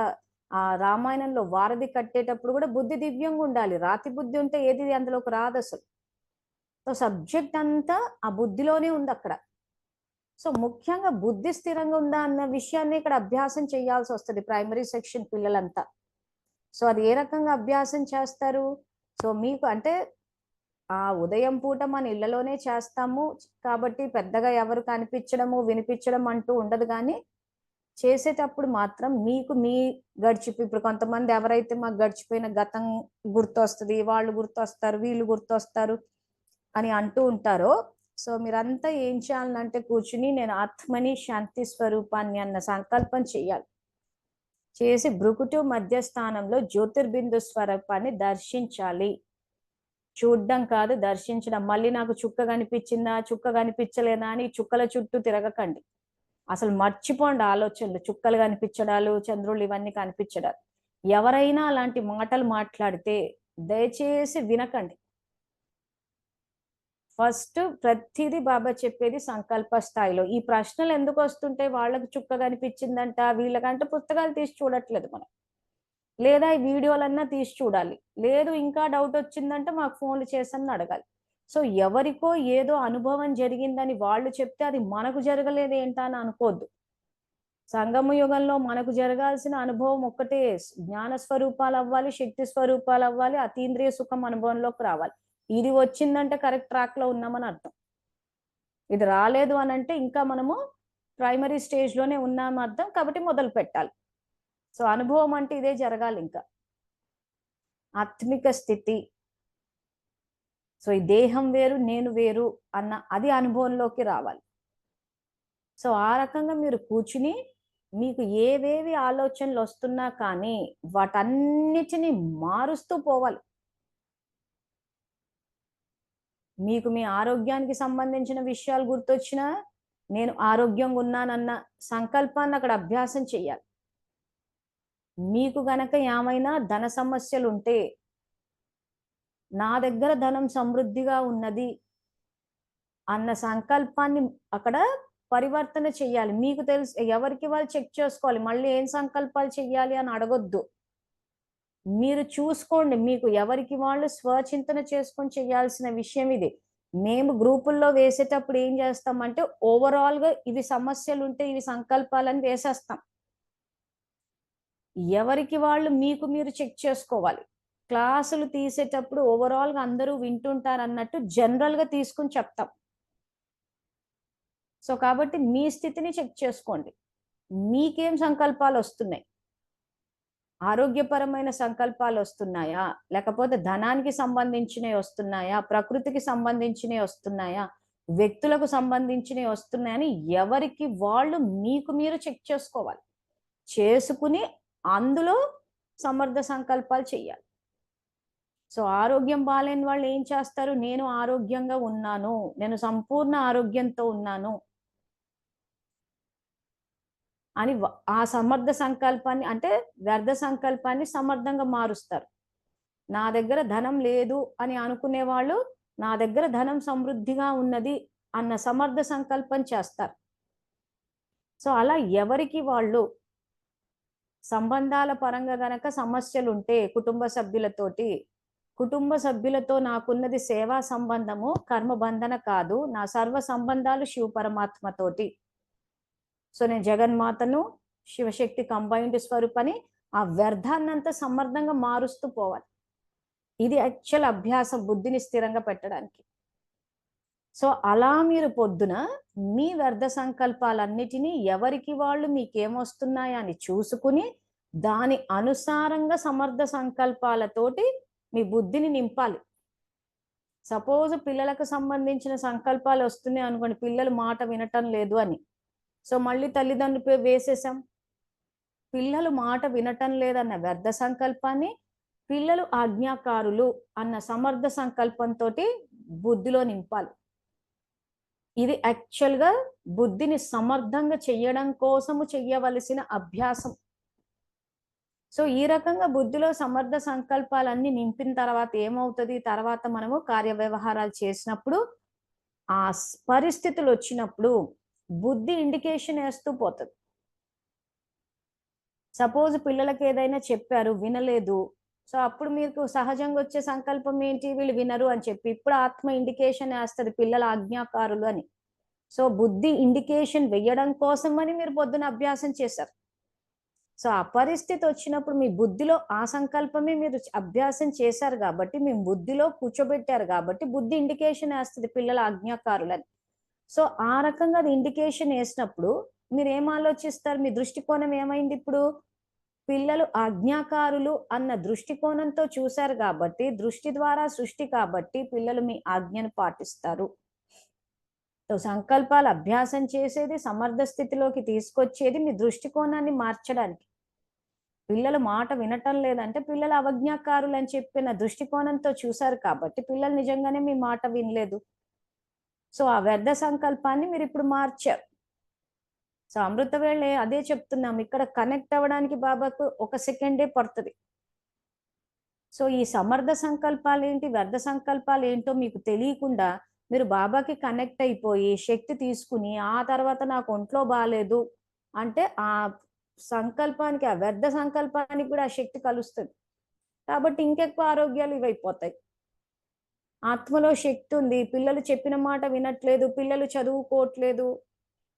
ఆ రామాయణంలో వారధి కట్టేటప్పుడు కూడా బుద్ధి దివ్యంగా ఉండాలి. రాతి బుద్ధి ఉంటే ఏది అందులోకి రాదు అసలు. సో సబ్జెక్ట్ అంతా ఆ బుద్ధిలోనే ఉంది అక్కడ. సో ముఖ్యంగా బుద్ధి స్థిరంగా ఉందా అన్న విషయాన్ని ఇక్కడ అభ్యాసం చేయాల్సి వస్తుంది ప్రైమరీ సెక్షన్ పిల్లలంతా. సో అది ఏ రకంగా అభ్యాసం చేస్తారు? సో మీకు అంటే ఆ ఉదయం పూట మన ఇళ్లలోనే చేస్తాము కాబట్టి పెద్దగా ఎవరు కనిపించడము, వినిపించడం అంటూ ఉండదు. కానీ చేసేటప్పుడు మాత్రం మీకు మీ ఇప్పుడు కొంతమంది ఎవరైతే మాకు గడిచిపోయిన గతం గుర్తొస్తుంది, వాళ్ళు గుర్తొస్తారు, వీళ్ళు గుర్తొస్తారు అని అంటూ ఉంటారో, సో మీరంతా ఏం చేయాలంటే కూర్చుని నేను ఆత్మని, శాంతి స్వరూపాన్ని అన్న సంకల్పం చేయాలి. చేసి భృకుటి మధ్యస్థానంలో జ్యోతిర్బిందు స్వరూపాన్ని దర్శించాలి. చూడ్డం కాదు, దర్శించడం. మళ్ళీ నాకు చుక్క కనిపించిందా, చుక్క కనిపించలేదా అని చుక్కల చుట్టూ తిరగకండి. అసలు మర్చిపోండి ఆలోచనలు, చుక్కలు కనిపించడాలు, చంద్రులు ఇవన్నీ కనిపించడాలు. ఎవరైనా అలాంటి మాటలు మాట్లాడితే దయచేసి వినకండి. ఫస్ట్ ప్రతిదీ బాబా చెప్పేది సంకల్ప స్థాయిలో. ఈ ప్రశ్నలు ఎందుకు వస్తుంటే, వాళ్ళకి చుక్క కనిపించిందంట, వీళ్ళకంటే పుస్తకాలు తీసి చూడట్లేదు మనం, లేదా ఈ వీడియోలన్నా తీసి చూడాలి. లేదు ఇంకా డౌట్ వచ్చిందంటే మాకు ఫోన్లు చేసని అడగాలి. సో ఎవరికో ఏదో అనుభవం జరిగిందని వాళ్ళు చెప్తే అది మనకు జరగలేదు ఏంటా అని అనుకోవద్దు. సంగమ యుగంలో మనకు జరగాల్సిన అనుభవం ఒక్కటే, జ్ఞాన స్వరూపాలు అవ్వాలి, శక్తి స్వరూపాలు అవ్వాలి, అతీంద్రియ సుఖం అనుభవంలోకి రావాలి. ఇది వచ్చిందంటే కరెక్ట్ ట్రాక్ లో ఉన్నామని అర్థం. ఇది రాలేదు అని అంటే ఇంకా మనము ప్రైమరీ స్టేజ్ లోనే ఉన్నాము అర్థం. కాబట్టి మొదలు పెట్టాలి. సో అనుభవం అంటే ఇదే జరగాలి. ఇంకా ఆత్మిక స్థితి. సో ఈ దేహం వేరు, నేను వేరు అన్న అది అనుభవంలోకి రావాలి. సో ఆ రకంగా మీరు కూర్చుని మీకు ఏవేవి ఆలోచనలు వస్తున్నా కానీ వాటన్నిటిని మారుస్తూ పోవాలి. మీకు మీ ఆరోగ్యానికి సంబంధించిన విషయాలు గుర్తొచ్చినా నేను ఆరోగ్యంగా ఉన్నానన్న సంకల్పాన్ని అక్కడ అభ్యాసం చెయ్యాలి. మీకు గనక ఏమైనా ధన సమస్యలు ఉంటే, నా దగ్గర ధనం సమృద్ధిగా ఉన్నది అన్న సంకల్పాన్ని అక్కడ పరివర్తన చెయ్యాలి. మీకు తెలుసు, ఎవరికి వాళ్ళు చెక్ చేసుకోవాలి. మళ్ళీ ఏం సంకల్పాలు చెయ్యాలి అని అడగొద్దు. మీరు చూసుకోండి, మీకు ఎవరికి వాళ్ళు స్వచింతన చేసుకొని చేయాల్సిన విషయం ఇది. మేము గ్రూపుల్లో వేసేటప్పుడు ఏం చేస్తామంటే ఓవరాల్ గా ఇవి సమస్యలు ఉంటే ఇవి సంకల్పాలని వేసేస్తాం. ఎవరికి వాళ్ళు మీకు మీరు చెక్ చేసుకోవాలి. క్లాసులు తీసేటప్పుడు ఓవరాల్ గా అందరూ వింటుంటారు అన్నట్టు జనరల్ గా తీసుకుని చెప్తాం. సో కాబట్టి మీ స్థితిని చెక్ చేసుకోండి. మీకేం సంకల్పాలు వస్తున్నాయి? ఆరోగ్యపరమైన సంకల్పాలు వస్తున్నాయా, లేకపోతే ధనానికి సంబంధించినవి వస్తున్నాయా, ప్రకృతికి సంబంధించినవి వస్తున్నాయా, వ్యక్తులకు సంబంధించినవి వస్తున్నాయని ఎవరికి వాళ్ళు మీకు మీరు చెక్ చేసుకోవాలి. చేసుకుని అందులో సమర్థ సంకల్పాలు చెయ్యాలి. సో ఆరోగ్యం బాలేని వాళ్ళు ఏం చేస్తారు? నేను ఆరోగ్యంగా ఉన్నాను, నేను సంపూర్ణ ఆరోగ్యంతో ఉన్నాను అని ఆ సమర్థ సంకల్పాన్ని, అంటే వ్యర్థ సంకల్పాన్ని సమర్థంగా మారుస్తారు. నా దగ్గర ధనం లేదు అని అనుకునే వాళ్ళు నా దగ్గర ధనం సమృద్ధిగా ఉన్నది అన్న సమర్థ సంకల్పం చేస్తారు. సో అలా ఎవరికి వాళ్ళు సంబంధాల పరంగా గనక సమస్యలు ఉంటే కుటుంబ సభ్యులతో నాకున్నది సేవా సంబంధము, కర్మబంధన కాదు, నా సర్వ సంబంధాలు శివ పరమాత్మతోటి. సో నేను జగన్మాతను, శివశక్తి కంబైన్డ్ స్వరూపని ఆ వ్యర్థాన్నంతా సమర్థంగా మారుస్తూ పోవాలి. ఇది యాక్చువల్ అభ్యాసం, బుద్ధిని స్థిరంగా పెట్టడానికి. సో అలా మీరు పొద్దున మీ వ్యర్థ సంకల్పాలన్నిటినీ ఎవరికి వాళ్ళు మీకేమొస్తున్నాయా అని చూసుకుని దాని అనుసారంగా సమర్థ సంకల్పాలతోటి మీ బుద్ధిని నింపాలి. సపోజ్ పిల్లలకు సంబంధించిన సంకల్పాలు వస్తున్నాయి అనుకోండి, పిల్లలు మాట వినటం లేదు అని. సో మళ్ళీ తల్లిదండ్రులు వేసేసాం. పిల్లలు మాట వినటం లేదన్న వ్యర్థ సంకల్పాన్ని పిల్లలు ఆజ్ఞాకారులు అన్న సమర్థ సంకల్పంతో బుద్ధిలో నింపాలి. ఇది యాక్చువల్గా బుద్ధిని సమర్థంగా చెయ్యడం కోసము చెయ్యవలసిన అభ్యాసం. సో ఈ రకంగా బుద్ధిలో సమర్థ సంకల్పాలన్నీ నింపిన తర్వాత ఏమవుతుంది? తర్వాత మనము కార్యవ్యవహారాలు చేసినప్పుడు ఆ పరిస్థితులు వచ్చినప్పుడు బుద్ధి ఇండికేషన్ వేస్తూ పోతుంది. సపోజ్ పిల్లలకి ఏదైనా చెప్పారు, వినలేదు. సో అప్పుడు మీకు సహజంగా వచ్చే సంకల్పం ఏంటి? వీళ్ళు వినరు అని చెప్పి. ఇప్పుడు ఆత్మ ఇండికేషన్ వేస్తుంది పిల్లల ఆజ్ఞాకారులు అని. సో బుద్ధి ఇండికేషన్ వేయడం కోసం అని మీరు పొద్దున అభ్యాసం చేశారు. సో ఆ పరిస్థితి వచ్చినప్పుడు మీ బుద్ధిలో ఆ సంకల్పమే మీరు అభ్యాసం చేశారు కాబట్టి, మీ బుద్ధిలో కూర్చోబెట్టారు కాబట్టి బుద్ధి ఇండికేషన్ వేస్తుంది పిల్లల ఆజ్ఞాకారులని. సో ఆ రకంగా అది ఇండికేషన్ వేసినప్పుడు మీరు ఏం ఆలోచిస్తారు? మీ దృష్టికోణం ఏమైంది? ఇప్పుడు పిల్లలు ఆజ్ఞాకారులు అన్న దృష్టికోణంతో చూశారు కాబట్టి, దృష్టి ద్వారా సృష్టి కాబట్టి పిల్లలు మీ ఆజ్ఞను పాటిస్తారు. సో సంకల్పాలు అభ్యాసం చేసేది, సమర్థ స్థితిలోకి తీసుకొచ్చేది మీ దృష్టికోణాన్ని మార్చడానికి. పిల్లలు మాట వినటం లేదంటే పిల్లలు అవజ్ఞాకారులు అని చెప్పిన దృష్టికోణంతో చూశారు కాబట్టి పిల్లలు నిజంగానే మీ మాట వినలేదు. సో ఆ వ్యర్థ సంకల్పాన్ని మీరు ఇప్పుడు మార్చారు. సో అమృత వేళ అదే చెప్తున్నాం, ఇక్కడ కనెక్ట్ అవ్వడానికి బాబాకు 1 సెకండే పడుతుంది. సో ఈ సమర్థ సంకల్పాలు ఏంటి, వ్యర్థ సంకల్పాలు ఏంటో మీకు తెలియకుండా మీరు బాబాకి కనెక్ట్ అయిపోయి శక్తి తీసుకుని ఆ తర్వాత నాకు ఒంట్లో బాగాలేదు అంటే ఆ సంకల్పానికి, ఆ వ్యర్థ సంకల్పానికి కూడా ఆ శక్తి కలుస్తుంది. కాబట్టి ఇంకెక్కువ ఆరోగ్యాలు ఇవైపోతాయి. ఆత్మలో శక్తి ఉంది, పిల్లలు చెప్పిన మాట వినట్లేదు, పిల్లలు చదువుకోవట్లేదు,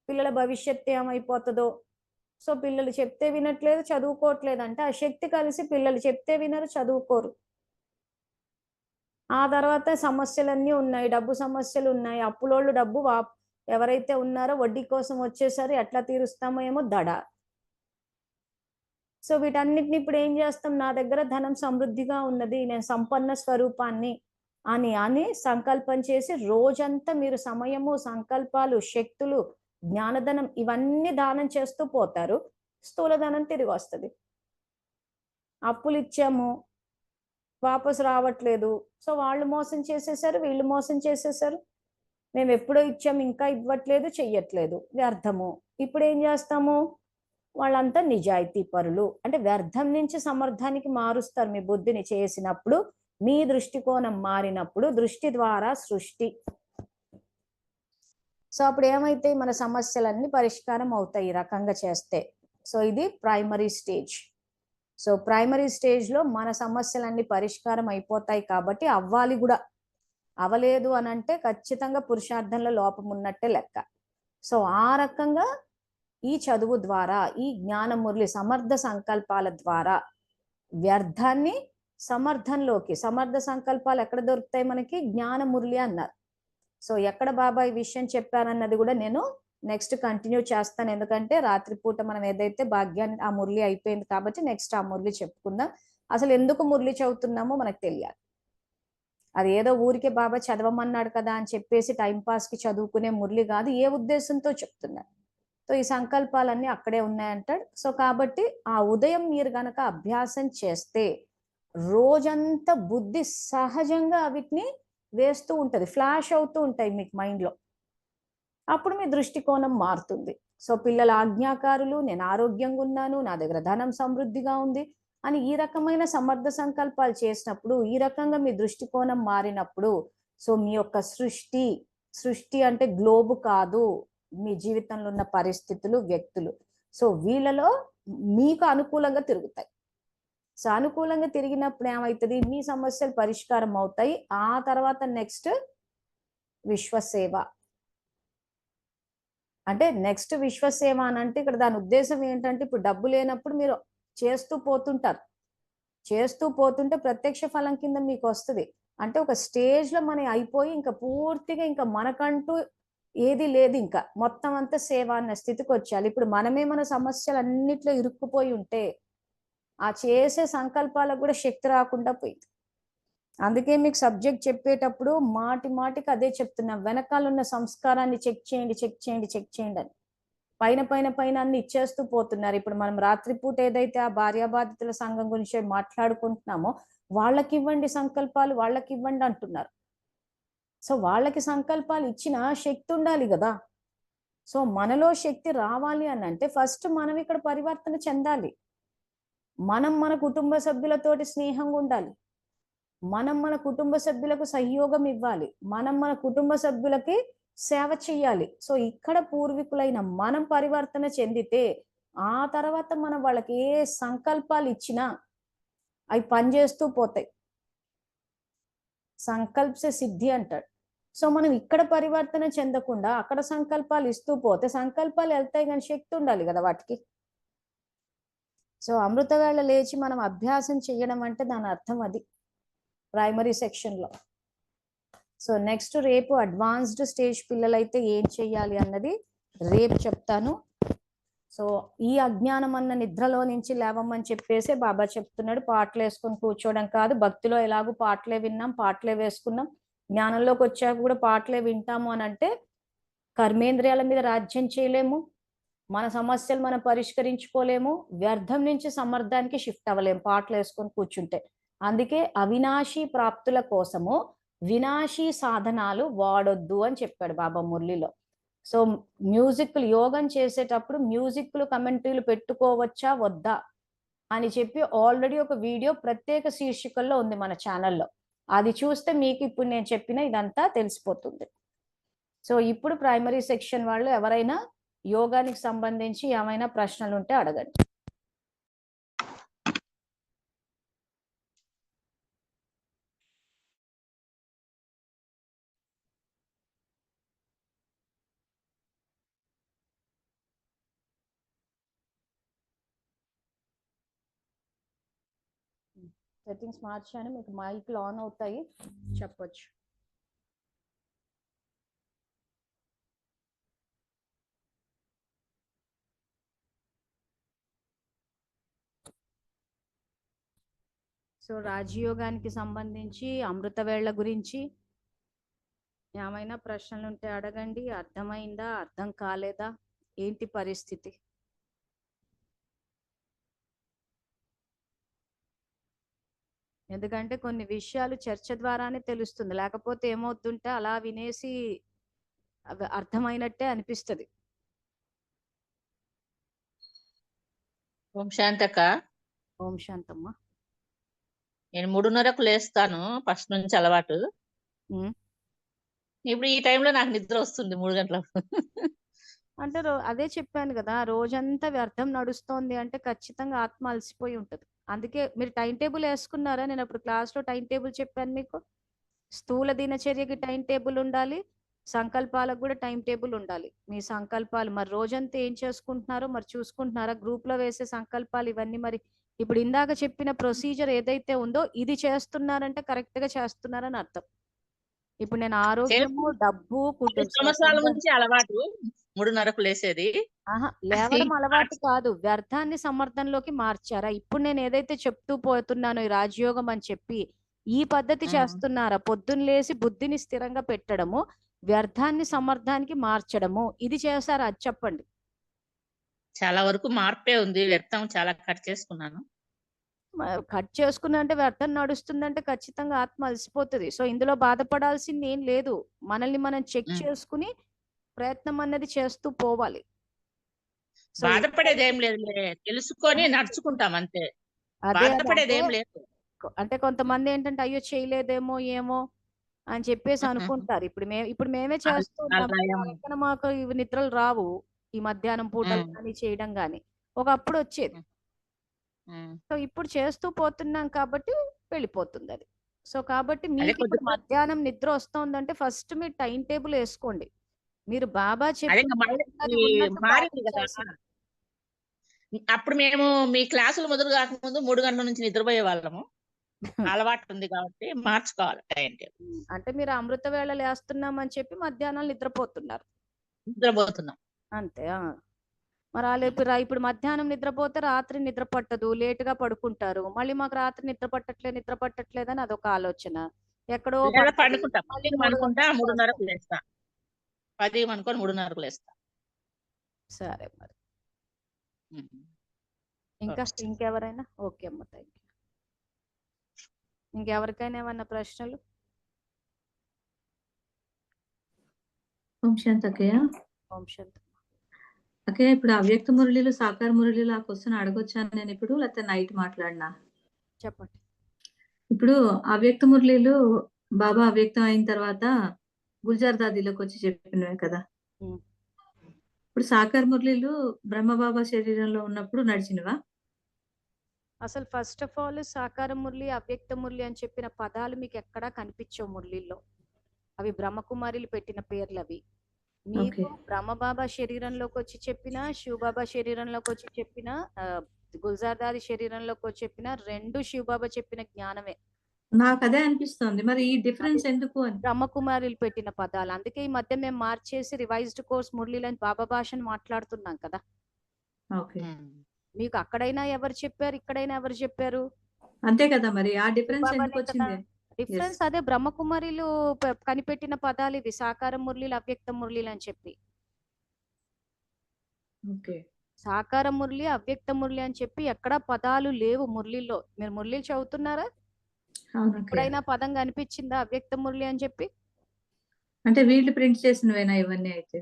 పిల్లల భవిష్యత్తు ఏమైపోతుందో. సో పిల్లలు చెప్తే వినట్లేదు, చదువుకోవట్లేదు అంటే ఆ శక్తి కలిసి పిల్లలు చెప్తే వినరు, చదువుకోరు. ఆ తర్వాత సమస్యలన్నీ ఉన్నాయి, డబ్బు సమస్యలు ఉన్నాయి, అప్పులోళ్ళు డబ్బు ఎవరైతే ఉన్నారో వడ్డీ కోసం వచ్చేసరి ఎట్లా తీరుస్తామో ఏమో దడ. సో వీటన్నిటిని ఇప్పుడు ఏం చేస్తాం? నా దగ్గర ధనం సమృద్ధిగా ఉన్నది, నేను సంపన్న స్వరూపాన్ని అని సంకల్పం చేసి రోజంతా మీరు సమయము, సంకల్పాలు, శక్తులు, జ్ఞానధనం ఇవన్నీ దానం చేస్తూ పోతారు. స్థూలధనం తిరిగి వస్తుంది. అప్పులు ఇచ్చాము, వాపసు రావట్లేదు. సో వాళ్ళు మోసం చేసేసారు, వీళ్ళు మోసం చేసేసారు. మేము ఎప్పుడో ఇచ్చాము, ఇంకా ఇవ్వట్లేదు, చెయ్యట్లేదు, వ్యర్థము. ఇప్పుడు ఏం చేస్తాము? వాళ్ళంతా నిజాయితీ పరులు అంటే వ్యర్థం నుంచి సమర్థానికి మారుస్తారు మీ బుద్ధిని చేసినప్పుడు. మీ దృష్టికోణం మారినప్పుడు దృష్టి ద్వారా సృష్టి. సో అప్పుడు ఏమైతే మన సమస్యలన్నీ పరిష్కారం అవుతాయి ఈ రకంగా చేస్తే. సో ఇది primary stage. So primary stage లో మన సమస్యలన్నీ పరిష్కారం అయిపోతాయి కాబట్టి అవ్వాలి కూడా. అవలేదు అని అంటే ఖచ్చితంగా పురుషార్థంలో లోపం ఉన్నట్టే లెక్క. సో ఆ రకంగా ఈ చదువు ద్వారా, ఈ జ్ఞాన మురళి సమర్థ సంకల్పాల ద్వారా వ్యర్థాన్ని సమర్థంలోకి, సమర్థ సంకల్పాలు ఎక్కడ దొరుకుతాయి మనకి? జ్ఞాన మురళి అన్నారు. సో ఎక్కడ బాబా ఈ విషయం చెప్పారన్నది కూడా నేను నెక్స్ట్ కంటిన్యూ చేస్తాను. ఎందుకంటే రాత్రిపూట మనం ఏదైతే భాగ్యాన్ని ఆ మురళి అయిపోయింది కాబట్టి నెక్స్ట్ ఆ మురళి చెప్పుకుందాం. అసలు ఎందుకు మురళి చదువుతున్నామో మనకు తెలియాలి. అది ఏదో ఊరికే బాబా చదవమన్నాడు కదా అని చెప్పేసి టైంపాస్కి చదువుకునే మురళి కాదు. ఏ ఉద్దేశంతో చెప్తున్నారు? సో ఈ సంకల్పాలన్నీ అక్కడే ఉన్నాయంటాడు. సో కాబట్టి ఆ ఉదయం మీరు గనక అభ్యాసం చేస్తే రోజంతా బుద్ధి సహజంగా వీటిని వేస్తూ ఉంటది, ఫ్లాష్ అవుతూ ఉంటాయి మీకు మైండ్లో. అప్పుడు మీ దృష్టికోణం మారుతుంది. సో పిల్లల ఆజ్ఞాకారులు, నేను ఆరోగ్యంగా ఉన్నాను, నా దగ్గర ధనం సమృద్ధిగా ఉంది అని ఈ రకమైన సమర్థ సంకల్పాలు చేసినప్పుడు, ఈ రకంగా మీ దృష్టికోణం మారినప్పుడు, సో మీ యొక్క సృష్టి అంటే గ్లోబు కాదు, మీ జీవితంలో ఉన్న పరిస్థితులు, వ్యక్తులు, సో వీళ్ళలో మీకు అనుకూలంగా తిరుగుతాయి. సో అనుకూలంగా తిరిగినప్పుడు ఏమవుతుంది? మీ సమస్యలు పరిష్కారం అవుతాయి. ఆ తర్వాత నెక్స్ట్ విశ్వసేవ అంటే నెక్స్ట్ విశ్వసేవ అని అంటే ఇక్కడ దాని ఉద్దేశం ఏంటంటే, ఇప్పుడు డబ్బు లేనప్పుడు మీరు చేస్తూ పోతుంటారు, చేస్తూ పోతుంటే ప్రత్యక్ష ఫలం కింద మీకు వస్తుంది. అంటే ఒక స్టేజ్లో మనం అయిపోయి ఇంకా పూర్తిగా ఇంకా మనకంటూ ఏది లేదు, ఇంకా మొత్తం అంతా సేవ అన్న స్థితికి వచ్చేయాలి. ఇప్పుడు మనమే మన సమస్యలన్నిట్లో ఇరుక్కుపోయి ఉంటే ఆ చేసే సంకల్పాలకు కూడా శక్తి రాకుండా పోయింది. అందుకే మీకు సబ్జెక్ట్ చెప్పేటప్పుడు మాటి మాటికి అదే చెప్తున్నాం, వెనకాల ఉన్న సంస్కారాన్ని చెక్ చేయండి, చెక్ చేయండి, చెక్ చేయండి అని. పైన పైన పైన అన్ని ఇచ్చేస్తూ పోతున్నారు. ఇప్పుడు మనం రాత్రిపూట ఏదైతే ఆ భార్యాబాధితుల సంఘం గురించి మాట్లాడుకుంటున్నామో, వాళ్ళకి ఇవ్వండి సంకల్పాలు, వాళ్ళకి ఇవ్వండి అంటున్నారు. సో వాళ్ళకి సంకల్పాలు ఇచ్చిన శక్తి ఉండాలి కదా. సో మనలో శక్తి రావాలి అని అంటే ఫస్ట్ మనం ఇక్కడ పరివర్తన చెందాలి. మనం మన కుటుంబ సభ్యులతోటి స్నేహంగా ఉండాలి, మనం మన కుటుంబ సభ్యులకు సహయోగం ఇవ్వాలి, మనం మన కుటుంబ సభ్యులకి సేవ చెయ్యాలి. సో ఇక్కడ పూర్వీకులైన మనం పరివర్తన చెందితే ఆ తర్వాత మనం వాళ్ళకి ఏ సంకల్పాలు ఇచ్చినా అవి పనిచేస్తూ పోతాయి. సంకల్ప సిద్ధి అంటాడు. సో మనం ఇక్కడ పరివర్తన చెందకుండా అక్కడ సంకల్పాలు ఇస్తూ పోతే సంకల్పాలు వెళ్తాయి, కానీ శక్తి ఉండాలి కదా వాటికి. సో అమృతవేళ లేచి మనం అభ్యాసం చేయడం అంటే దాని అర్థం అది ప్రైమరీ సెక్షన్లో. సో నెక్స్ట్ రేపు అడ్వాన్స్డ్ స్టేజ్ పిల్లలైతే ఏం చెయ్యాలి అన్నది రేపు చెప్తాను. సో ఈ అజ్ఞానం అన్న నిద్రలో నుంచి లేవమని చెప్పేసి బాబా చెప్తున్నాడు. పాటలు వేసుకొని కూర్చోవడం కాదు, భక్తిలో ఎలాగూ పాటలే విన్నాం, పాటలే వేసుకున్నాం, జ్ఞానంలోకి వచ్చాక కూడా పాటలే వింటాము అని అంటే కర్మేంద్రియాల మీద రాజ్యం చేయలేము, మన సమస్యలు మనం పరిష్కరించుకోలేము, వ్యర్థం నుంచి సమర్థానికి షిఫ్ట్ అవ్వలేము పాటలు వేసుకొని కూర్చుంటే. అందుకే అవినాశీ ప్రాప్తుల కోసము వినాశీ సాధనాలు వాడొద్దు అని చెప్పాడు బాబా మురళిలో. సో మ్యూజిక్లు యోగం చేసేటప్పుడు మ్యూజిక్లు కమెంటరీలు పెట్టుకోవచ్చా వద్దా అని చెప్పి ఆల్రెడీ ఒక వీడియో ప్రత్యేక శీర్షికల్లో ఉంది మన ఛానల్లో. అది చూస్తే మీకు ఇప్పుడు నేను చెప్పిన ఇదంతా తెలిసిపోతుంది. సో ఇప్పుడు ప్రైమరీ సెక్షన్ వాళ్ళు ఎవరైనా యోగానికి సంబంధించి ఏమైనా ప్రశ్నలు ఉంటే అడగండి. సెట్టింగ్స్ మార్చాను, మీకు మైక్లు ఆన్ అవుతాయి, చెప్పొచ్చు. సో రాజయోగానికి సంబంధించి అమృతవేళ్ల గురించి ఏమైనా ప్రశ్నలు ఉంటే అడగండి. అర్థమైందా, అర్థం కాలేదా, ఏంటి పరిస్థితి? ఎందుకంటే కొన్ని విషయాలు చర్చ ద్వారానే తెలుస్తుంది, లేకపోతే ఏమవుతుంటే అలా వినేసి అర్థమైనట్టే అనిపిస్తుంది. ఓం శాంతక్క. ఓం శాంతమ్మ. నేను 3:30కు లేస్తాను, ఫస్ట్ నుంచి అలవాటు. ఇప్పుడు ఈ టైంలో నాకు నిద్ర వస్తుంది 3 గంటలకు. అంటే అదే చెప్పాను కదా, రోజంతా వ్యర్థం నడుస్తోంది అంటే ఖచ్చితంగా ఆత్మ అలసిపోయి ఉంటుంది. అందుకే మీరు టైం టేబుల్ వేసుకున్నారా? నేను అప్పుడు క్లాస్లో టైం టేబుల్ చెప్పాను మీకు. స్థూల దినచర్యకి టైం టేబుల్ ఉండాలి, సంకల్పాలకు కూడా టైం టేబుల్ ఉండాలి. మీ సంకల్పాలు మరి రోజంతా ఏం చేసుకుంటున్నారో మరి చూసుకుంటున్నారా? గ్రూప్ లో వేసే సంకల్పాలు ఇవన్నీ మరి ఇప్పుడు ఇందాక చెప్పిన ప్రొసీజర్ ఏదైతే ఉందో ఇది చేస్తున్నారంటే కరెక్ట్ గా చేస్తున్నారని అర్థం. ఇప్పుడు నేను ఆరోగ్యము, డబ్బు, 10 సంవత్సరాల నుంచి అలవాటు 3:30కు లేసేది. లేవడం అలవాటు కాదు, వ్యర్థాన్ని సమర్థంలోకి మార్చారా? ఇప్పుడు నేను ఏదైతే చెప్తూ పోతున్నానో ఈ రాజయోగం అని చెప్పి ఈ పద్ధతి చేస్తున్నారా? పొద్దున్న లేసి బుద్ధిని స్థిరంగా పెట్టడము, వ్యర్థాన్ని సమర్థానికి మార్చడము, ఇది చేశారా? అది చెప్పండి. చాలా వరకు మార్పే ఉంది. వ్యర్థం చాలా కట్ చేసుకున్నాను. కట్ చేసుకున్నా అంటే వ్యర్థం నడుస్తుందంటే ఖచ్చితంగా ఆత్మ అలసిపోతుంది. సో ఇందులో బాధపడాల్సింది ఏం లేదు. మనల్ని మనం చెక్ చేసుకుని ప్రయత్నం అన్నది చేస్తూ పోవాలి. బాధపడేది ఏం లేదు, తెలుసుకొని నడుచుకుంటాం అంతే. బాధపడేది ఏం లేదు. అంటే కొంతమంది ఏంటంటే అయ్యో చేయలేదేమో ఏమో అని చెప్పేసి అనుకుంటారు. ఇప్పుడు మేమే చేస్తున్నాం, మాకు ఇవి నిద్రలు రావు ఈ మధ్యాహ్నం పూటలు కానీ చేయడం కానీ, ఒకప్పుడు వచ్చేది. సో ఇప్పుడు చేస్తూ పోతున్నాం కాబట్టి వెళ్ళిపోతుంది అది. సో కాబట్టి మీకు ఇప్పుడు మధ్యాహ్నం నిద్ర వస్తుందంటే ఫస్ట్ మీరు టైం టేబుల్ వేసుకోండి. మీరు బాబా చెప్పి అప్పుడు మేము మీ క్లాసులు మొదలు కాకముందు 3 గంటల నుంచి నిద్రపోయే వాళ్ళము. అలవాటు ఉంది కాబట్టి మార్చుకోవాలి టైం టేబుల్. అంటే మీరు అమృత వేళ లేస్తున్నామని చెప్పి మధ్యాహ్నం నిద్రపోతున్నాం అంతే. మరి ఇప్పుడు మధ్యాహ్నం నిద్రపోతే రాత్రి నిద్ర పట్టదు, లేటుగా పడుకుంటారు. మళ్ళీ మాకు రాత్రి నిద్ర పట్టట్లేదు అని అదొక ఆలోచన. ఎక్కడో పండుకుంటా 3:30కు లేస్తా. 10 అనుకొని 3:30కు లేస్తా. సరే మరి ఇంకెవరైనా? ఓకే అమ్మ, థ్యాంక్ యూ. ఇంకెవరికైనా ఏమన్నా ప్రశ్నలు? ఓం శాంతి అక్కయ్య. ఓం శాంతి అక్కయ్య, ఇప్పుడు అవ్యక్త మురళిలు, సాకార మురళిలు ఆ క్వశ్చన్ అడగొచ్చాను నేను ఇప్పుడు, లేకపోతే నైట్ మాట్లాడినా? చెప్పండి. ఇప్పుడు అవ్యక్త మురళిలు బాబా అవ్యక్తం అయిన తర్వాత గుల్జార్ దాదిలోకి వచ్చి చెప్పినవే కదా. ఇప్పుడు సాకార మురళిలు బ్రహ్మబాబా శరీరంలో ఉన్నప్పుడు నడిచినవా? అసలు ఫస్ట్ ఆఫ్ ఆల్ సాకార మురళి, అవ్యక్త మురళి అని చెప్పిన పదాలు మీకు ఎక్కడా కనిపించవు మురళిల్లో. అవి బ్రహ్మకుమారిలు పెట్టిన పేర్లు అవి. మీకు బ్రహ్మబాబా శరీరంలోకి వచ్చి చెప్పిన, శివబాబా శరీరంలోకి వచ్చి చెప్పిన, గుల్జార్ దాది శరీరంలోకి వచ్చి చెప్పిన, 2 శివబాబా చెప్పిన జ్ఞానమే. నాకు అదే అనిపిస్తుంది, మరి ఈ డిఫరెన్స్ ఎందుకు అని. బ్రహ్మకుమారిలు పెట్టిన పదాలు, అందుకే ఈ మధ్య మేము మార్చేసి రివైజ్డ్ కోర్స్ మురళిలని బాబా భాషను మాట్లాడుతున్నాం కదా. మీకు అక్కడైనా ఎవరు చెప్పారు, ఇక్కడైనా ఎవరు చెప్పారు? అంతే కదా, మరి ఆ డిఫరెన్స్ ఎందుకు వచ్చింది? డిఫరెన్స్ అదే, బ్రహ్మకుమారిలు కనిపెట్టిన పదాలు ఇవి, సాకార మురళిలు, అవ్యక్త మురళిలు అని చెప్పి. సాకార మురళి, అవ్యక్త మురళి అని చెప్పి ఎక్కడా పదాలు లేవు మురళిలో. మీరు మురళిలు చదువుతున్నారా? ఎప్పుడైనా పదం కనిపించిందా అవ్యక్త మురళి అని చెప్పి? అంటే వీళ్ళు ప్రింట్ చేసినవేనా ఇవన్నీ? అయితే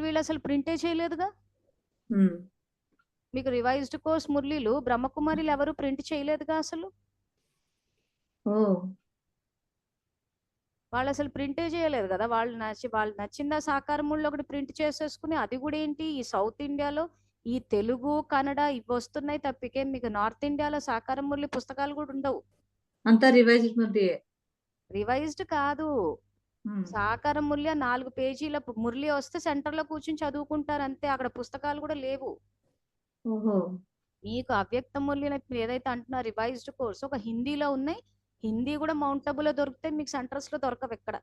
వీళ్ళు అసలు ప్రింటే చేయలేదుగా. మీకు రివైజ్డ్ కోర్స్ మురళిలు బ్రహ్మకుమారిలు ఎవరు ప్రింట్ చేయలేదుగా అసలు. వాళ్ళు అసలు ప్రింటే చేయలేదు కదా. వాళ్ళు నచ్చిందా సాకార మురళి ఒకటి ప్రింట్ చేసేసుకుని, అది కూడా ఏంటి ఈ సౌత్ ఇండియాలో ఈ తెలుగు, కన్నడ ఇవి వస్తున్నాయి తప్పికే మీకు నార్త్ ఇండియాలో సాకార మురళి పుస్తకాలు కూడా ఉండవు. అంతా రివైజ్డ్ మురళి. రివైజ్డ్ కాదు, సాకార మురళి 4 పేజీల మురళి వస్తే సెంటర్ లో కూర్చుని చదువుకుంటారు అంతే. అక్కడ పుస్తకాలు కూడా లేవు. మీకు అవ్యక్త మురళి ఏదైతే అంటున్నారు రివైజ్డ్ కోర్స్, ఒక హిందీలో ఉన్నాయి. హిందీ కూడా మౌంట్ ఆబులో దొరికితే మీకు సెంటర్స్ లో దొరకవు ఎక్కడ.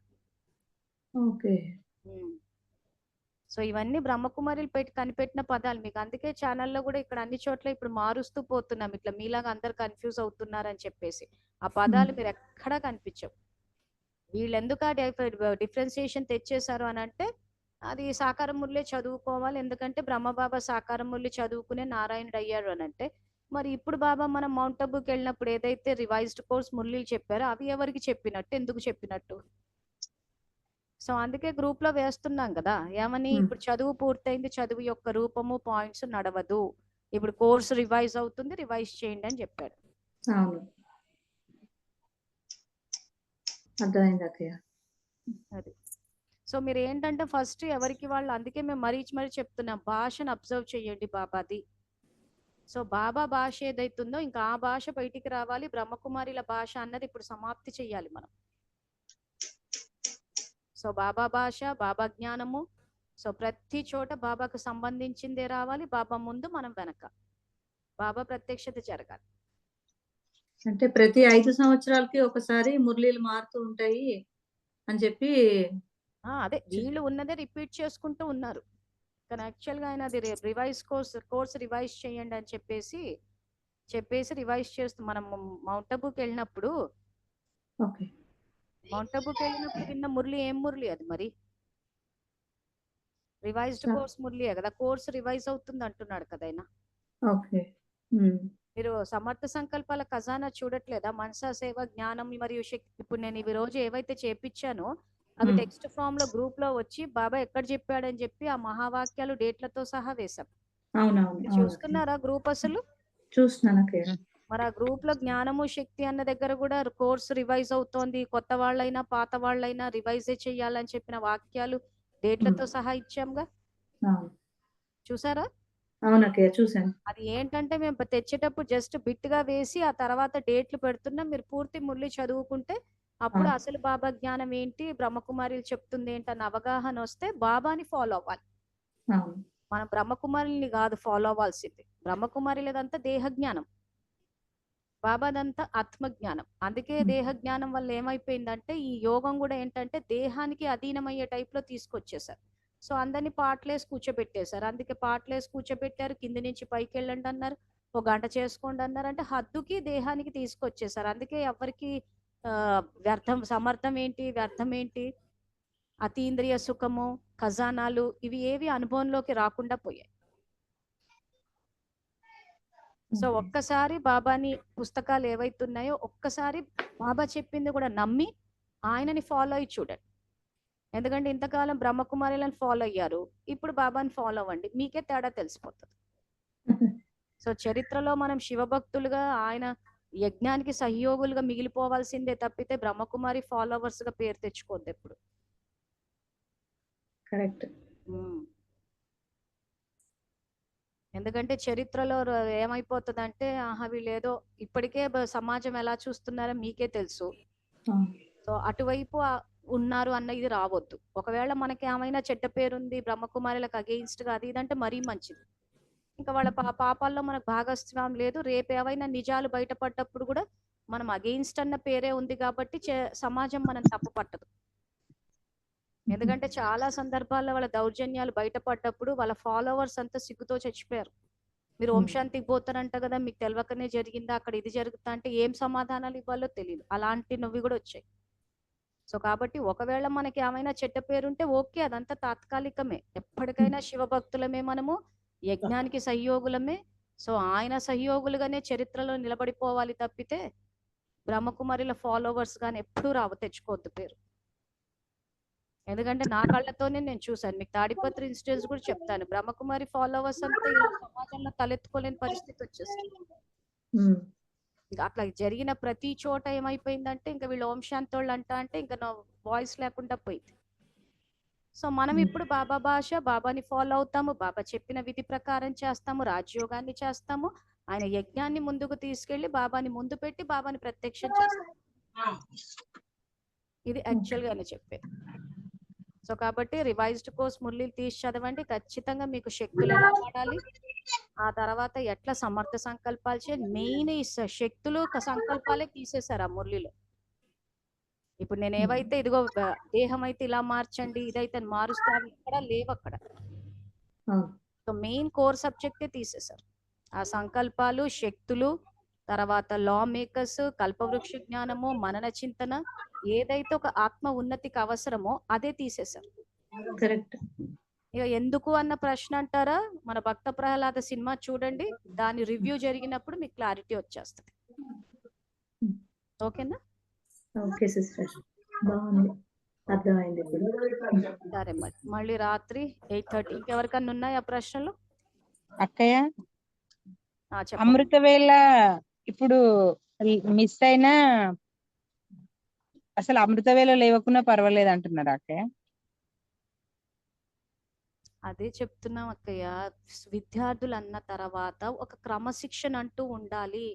సో ఇవన్నీ బ్రహ్మకుమారిలు కనిపెట్టిన పదాలు మీకు. అందుకే ఛానల్లో కూడా ఇక్కడ అన్ని చోట్ల ఇప్పుడు మారుస్తూ పోతున్నాం, ఇట్లా మీలాగా అందరు కన్ఫ్యూజ్ అవుతున్నారని చెప్పేసి. ఆ పదాలు మీరు ఎక్కడా కనిపించవు. వీళ్ళు ఎందుకు డిఫరెన్సియేషన్ తెచ్చేశారు అని అంటే, అది సాకార మురళి చదువుకోవాలి, ఎందుకంటే బ్రహ్మబాబా సాకార మురళి చదువుకునే నారాయణుడు అయ్యాడు అని అంటే. మరి ఇప్పుడు బాబా మనం మౌంట్ ఆబుకి వెళ్ళినప్పుడు ఏదైతే రివైజ్డ్ కోర్స్ మురళిలు చెప్పారో అవి ఎవరికి చెప్పినట్టు, ఎందుకు చెప్పినట్టు? సో అందుకే గ్రూప్ లో వేస్తున్నాం కదా. ఏమని, ఇప్పుడు చదువు పూర్తయింది, చదువు యొక్క రూపము పాయింట్స్ నడవదు, ఇప్పుడు కోర్సు రివైజ్ అవుతుంది, రివైజ్ చేయండి అని చెప్పాడు. అది. సో మీరు ఏంటంటే ఫస్ట్ ఎవరికి వాళ్ళు, అందుకే మేము మరీ చెప్తున్నాం, భాషను అబ్జర్వ్ చేయండి బాబాది. సో బాబా భాష ఏదైతుందో ఇంకా ఆ భాష బయటికి రావాలి. బ్రహ్మకుమారిల భాష అన్నది ఇప్పుడు సమాప్తి చెయ్యాలి మనం. సో బాబా భాష, బాబా జ్ఞానము, సో ప్రతి చోట బాబాకు సంబంధించిందే రావాలి. బాబా ముందు, మనం వెనక. బాబా ప్రత్యక్షత జరగాలి. అంటే ప్రతి 5 సంవత్సరాలకి ఒకసారి మురళీలు మారుతూ ఉంటాయి అని చెప్పి అదే వీళ్ళు ఉన్నదే రిపీట్ చేసుకుంటూ ఉన్నారు. కానీ యాక్చువల్గా ఆయన అది రివైజ్ కోర్స్ రివైజ్ చేయండి అని చెప్పేసి రివైజ్ చేస్తూ మనం మౌంట్ అబూకి వెళ్ళినప్పుడు ఓకే మౌంట్ అబూకి వెళ్ళినప్పుడు విన్న మురళి ఏం మురళి అది మరి? రివైజ్డ్ చా- కోర్స్ మురళియే కదా. కోర్స్ రివైజ్ అవుతుంది అంటున్నాడు కదా ఆయన. ఓకే మీరు సమర్థ సంకల్పాల ఖజానా చూడట్లేదా? మనసా సేవ, జ్ఞానం మరియు శక్తి. ఇప్పుడు నేను ఈ రోజు ఏవైతే చేపించానో అవి టెక్స్ట్ ఫామ్ లో గ్రూప్ లో వచ్చి బాబా ఎక్కడ చెప్పాడని చెప్పి ఆ మహావాక్యాలు డేట్లతో సహా వేశాం. అవునవును చూస్తున్నారా గ్రూప్ అసలు? చూస్తున్నాను. మరి ఆ గ్రూప్ లో జ్ఞానము శక్తి అన్న దగ్గర కూడా కోర్స్ రివైజ్ అవుతోంది. కొత్త వాళ్ళైనా పాత వాళ్ళైనా రివైజే చెయ్యాలని చెప్పిన వాక్యాలు డేట్లతో సహా ఇచ్చాంగా. చూసారా? అవునక్కయ్య చూసాను. అది ఏంటంటే మేము తెచ్చేటప్పుడు జస్ట్ బిట్ గా వేసి ఆ తర్వాత డేట్లు పెడుతున్నాం. మీరు పూర్తి మురళి చదువుకుంటే అప్పుడు అసలు బాబా జ్ఞానం ఏంటి, బ్రహ్మకుమారిలు చెప్తుంది ఏంటన్న అవగాహన వస్తే బాబాని ఫాలో అవ్వాలి. మనం బ్రహ్మకుమారుల్ని కాదు ఫాలో అవ్వాల్సింది. బ్రహ్మకుమారిలదంతా దేహ జ్ఞానం, బాబాదంతా ఆత్మజ్ఞానం. అందుకే దేహ జ్ఞానం వల్ల ఏమైపోయిందంటే ఈ యోగం కూడా ఏంటంటే దేహానికి అధీనమయ్యే టైప్ లో తీసుకొచ్చేసారు. సో అందరినీ పాటలేసి కూర్చోబెట్టేశారు. అందుకే పాటలేసి కూర్చోబెట్టారు. కింది నుంచి పైకి వెళ్ళండి అన్నారు, ఒక గంట చేసుకోండి అన్నారు. అంటే హద్దుకి దేహానికి తీసుకొచ్చేసారు. అందుకే ఎవరికి వ్యర్థం, సమర్థం ఏంటి, వ్యర్థం ఏంటి, అతీంద్రియ సుఖము, ఖజానాలు ఇవి ఏవి అనుభవంలోకి రాకుండా పోయాయి. సో ఒక్కసారి బాబాని పుస్తకాలు ఏవైతున్నాయో ఒక్కసారి బాబా చెప్పింది కూడా నమ్మి ఆయనని ఫాలో అయ్యి చూడండి. ఎందుకంటే ఇంతకాలం బ్రహ్మకుమారులను ఫాలో అయ్యారు, ఇప్పుడు బాబాని ఫాలో అవ్వండి, మీకే తేడా తెలిసిపోతుంది. సో చరిత్రలో మనం శివభక్తులుగా ఆయన యజ్ఞానికి సహయోగులుగా మిగిలిపోవాల్సిందే తప్పితే బ్రహ్మకుమారి ఫాలోవర్స్ గా పేరు తెచ్చుకోవద్దు ఎప్పుడు. కరెక్ట్. ఎందుకంటే చరిత్రలో ఏమైపోతుందంటే వీళ్ళు ఏదో ఇప్పటికే సమాజం ఎలా చూస్తున్నారో మీకే తెలుసు. సో అటువైపు ఉన్నారు అన్న ఇది రావద్దు. ఒకవేళ మనకి ఏమైనా చెడ్డ పేరుంది బ్రహ్మకుమారులకు అగెయిన్స్ట్ గా అది ఇదంటే మరీ మంచిది. ఇంకా వాళ్ళ పాపాల్లో మనకు భాగస్వామ్యం లేదు. రేపు ఏవైనా నిజాలు బయటపడ్డప్పుడు కూడా మనం అగెయిన్స్ట్ అన్న పేరే ఉంది కాబట్టి సమాజం మనం తప్పు పట్టదు. ఎందుకంటే చాలా సందర్భాల్లో వాళ్ళ దౌర్జన్యాలు బయటపడ్డప్పుడు వాళ్ళ ఫాలోవర్స్ అంతా సిగ్గుతో చచ్చిపోయారు. మీరు ఓం శాంతికి పోతారంట కదా, మీకు తెలియకనే జరిగిందా, అక్కడ ఇది జరుగుతా అంటే ఏం సమాధానాలు ఇవ్వాలో తెలియదు. అలాంటి నువ్వు కూడా వచ్చాయి. సో కాబట్టి ఒకవేళ మనకి ఏమైనా చెడ్డ పేరుంటే ఓకే, అదంతా తాత్కాలికమే. ఎప్పటికైనా శివభక్తులమే, మనము యజ్ఞానికి సహయోగులమే. సో ఆయన సహయోగులుగానే చరిత్రలో నిలబడిపోవాలి తప్పితే బ్రహ్మకుమారిల ఫాలోవర్స్ గాని ఎప్పుడూ తెచ్చుకోవద్దు పేరు. ఎందుకంటే నా కళ్ళతోనే నేను చూసాను. మీకు తాడిపత్రి ఇన్సిడెంట్స్ కూడా చెప్తాను. బ్రహ్మకుమారి ఫాలోవర్స్ అంతా ఈ సమాజంలో తలెత్తుకోలేని పరిస్థితి వచ్చేస్తుంది. అట్లా జరిగిన ప్రతి చోట ఏమైపోయిందంటే ఇంకా వీళ్ళు ఓం శాంతోళ్ళు అంటే ఇంకా నా వాయిస్ లేకుండా పోయింది. సో మనం ఇప్పుడు బాబా భాష, బాబాని ఫాలో అవుతాము, బాబా చెప్పిన విధి ప్రకారం చేస్తాము, రాజయోగాన్ని చేస్తాము, ఆయన యజ్ఞాన్ని ముందుకు తీసుకెళ్లి బాబాని ముందు పెట్టి బాబాని ప్రత్యక్షం చేస్తాము. ఇది యాక్చువల్ గా చెప్పేది. సో కాబట్టి రివైజ్డ్ కోర్స్ మురళీలు తీసి చదవండి. ఖచ్చితంగా మీకు శక్తులు ఎలా వాడాలి, ఆ తర్వాత ఎట్లా సమర్థ సంకల్పాలు చేయాలి. మెయిన్ ఈ శక్తులు సంకల్పాలే తీసేశారు ఆ మురళిలో. ఇప్పుడు నేను ఏవైతే ఇదిగో దేహం అయితే ఇలా మార్చండి, ఇదైతే మారుస్తా ఇక్కడ లేవు అక్కడ. సో మెయిన్ కోర్ సబ్జెక్టే తీసేశారు. ఆ సంకల్పాలు, శక్తులు, తర్వాత లా మేకర్స్, కల్పవృక్ష జ్ఞానము, మనన చింతన, ఏదైతే ఒక ఆత్మ ఉన్నతికి అవసరమో అదే తీసేశారు. కరెక్ట్. ఇక ఎందుకు అన్న ప్రశ్న అంటారా, మన భక్త ప్రహ్లాద సినిమా చూడండి, దాని రివ్యూ జరిగినప్పుడు మీకు క్లారిటీ వచ్చేస్తుంది. ఓకేనా? ఓకే సిస్టర్, బాగుంది, అర్థమైంది. సరే మరి మళ్ళీ రాత్రి 8:30. ఇంకెవరికన్నా ఉన్నాయా ప్రశ్నలు? అక్కయ్య, అమృతవేళ ఇప్పుడు మిస్ అయినా అసలు అమృతవేళ లేవకున్నా పర్వాలేదు అంటున్నారా అక్కయ్య? అదే చెప్తున్నాం అక్కయ్య. విద్యార్థులు అన్న తర్వాత ఒక క్రమశిక్షణ అంటూ ఉండాలి,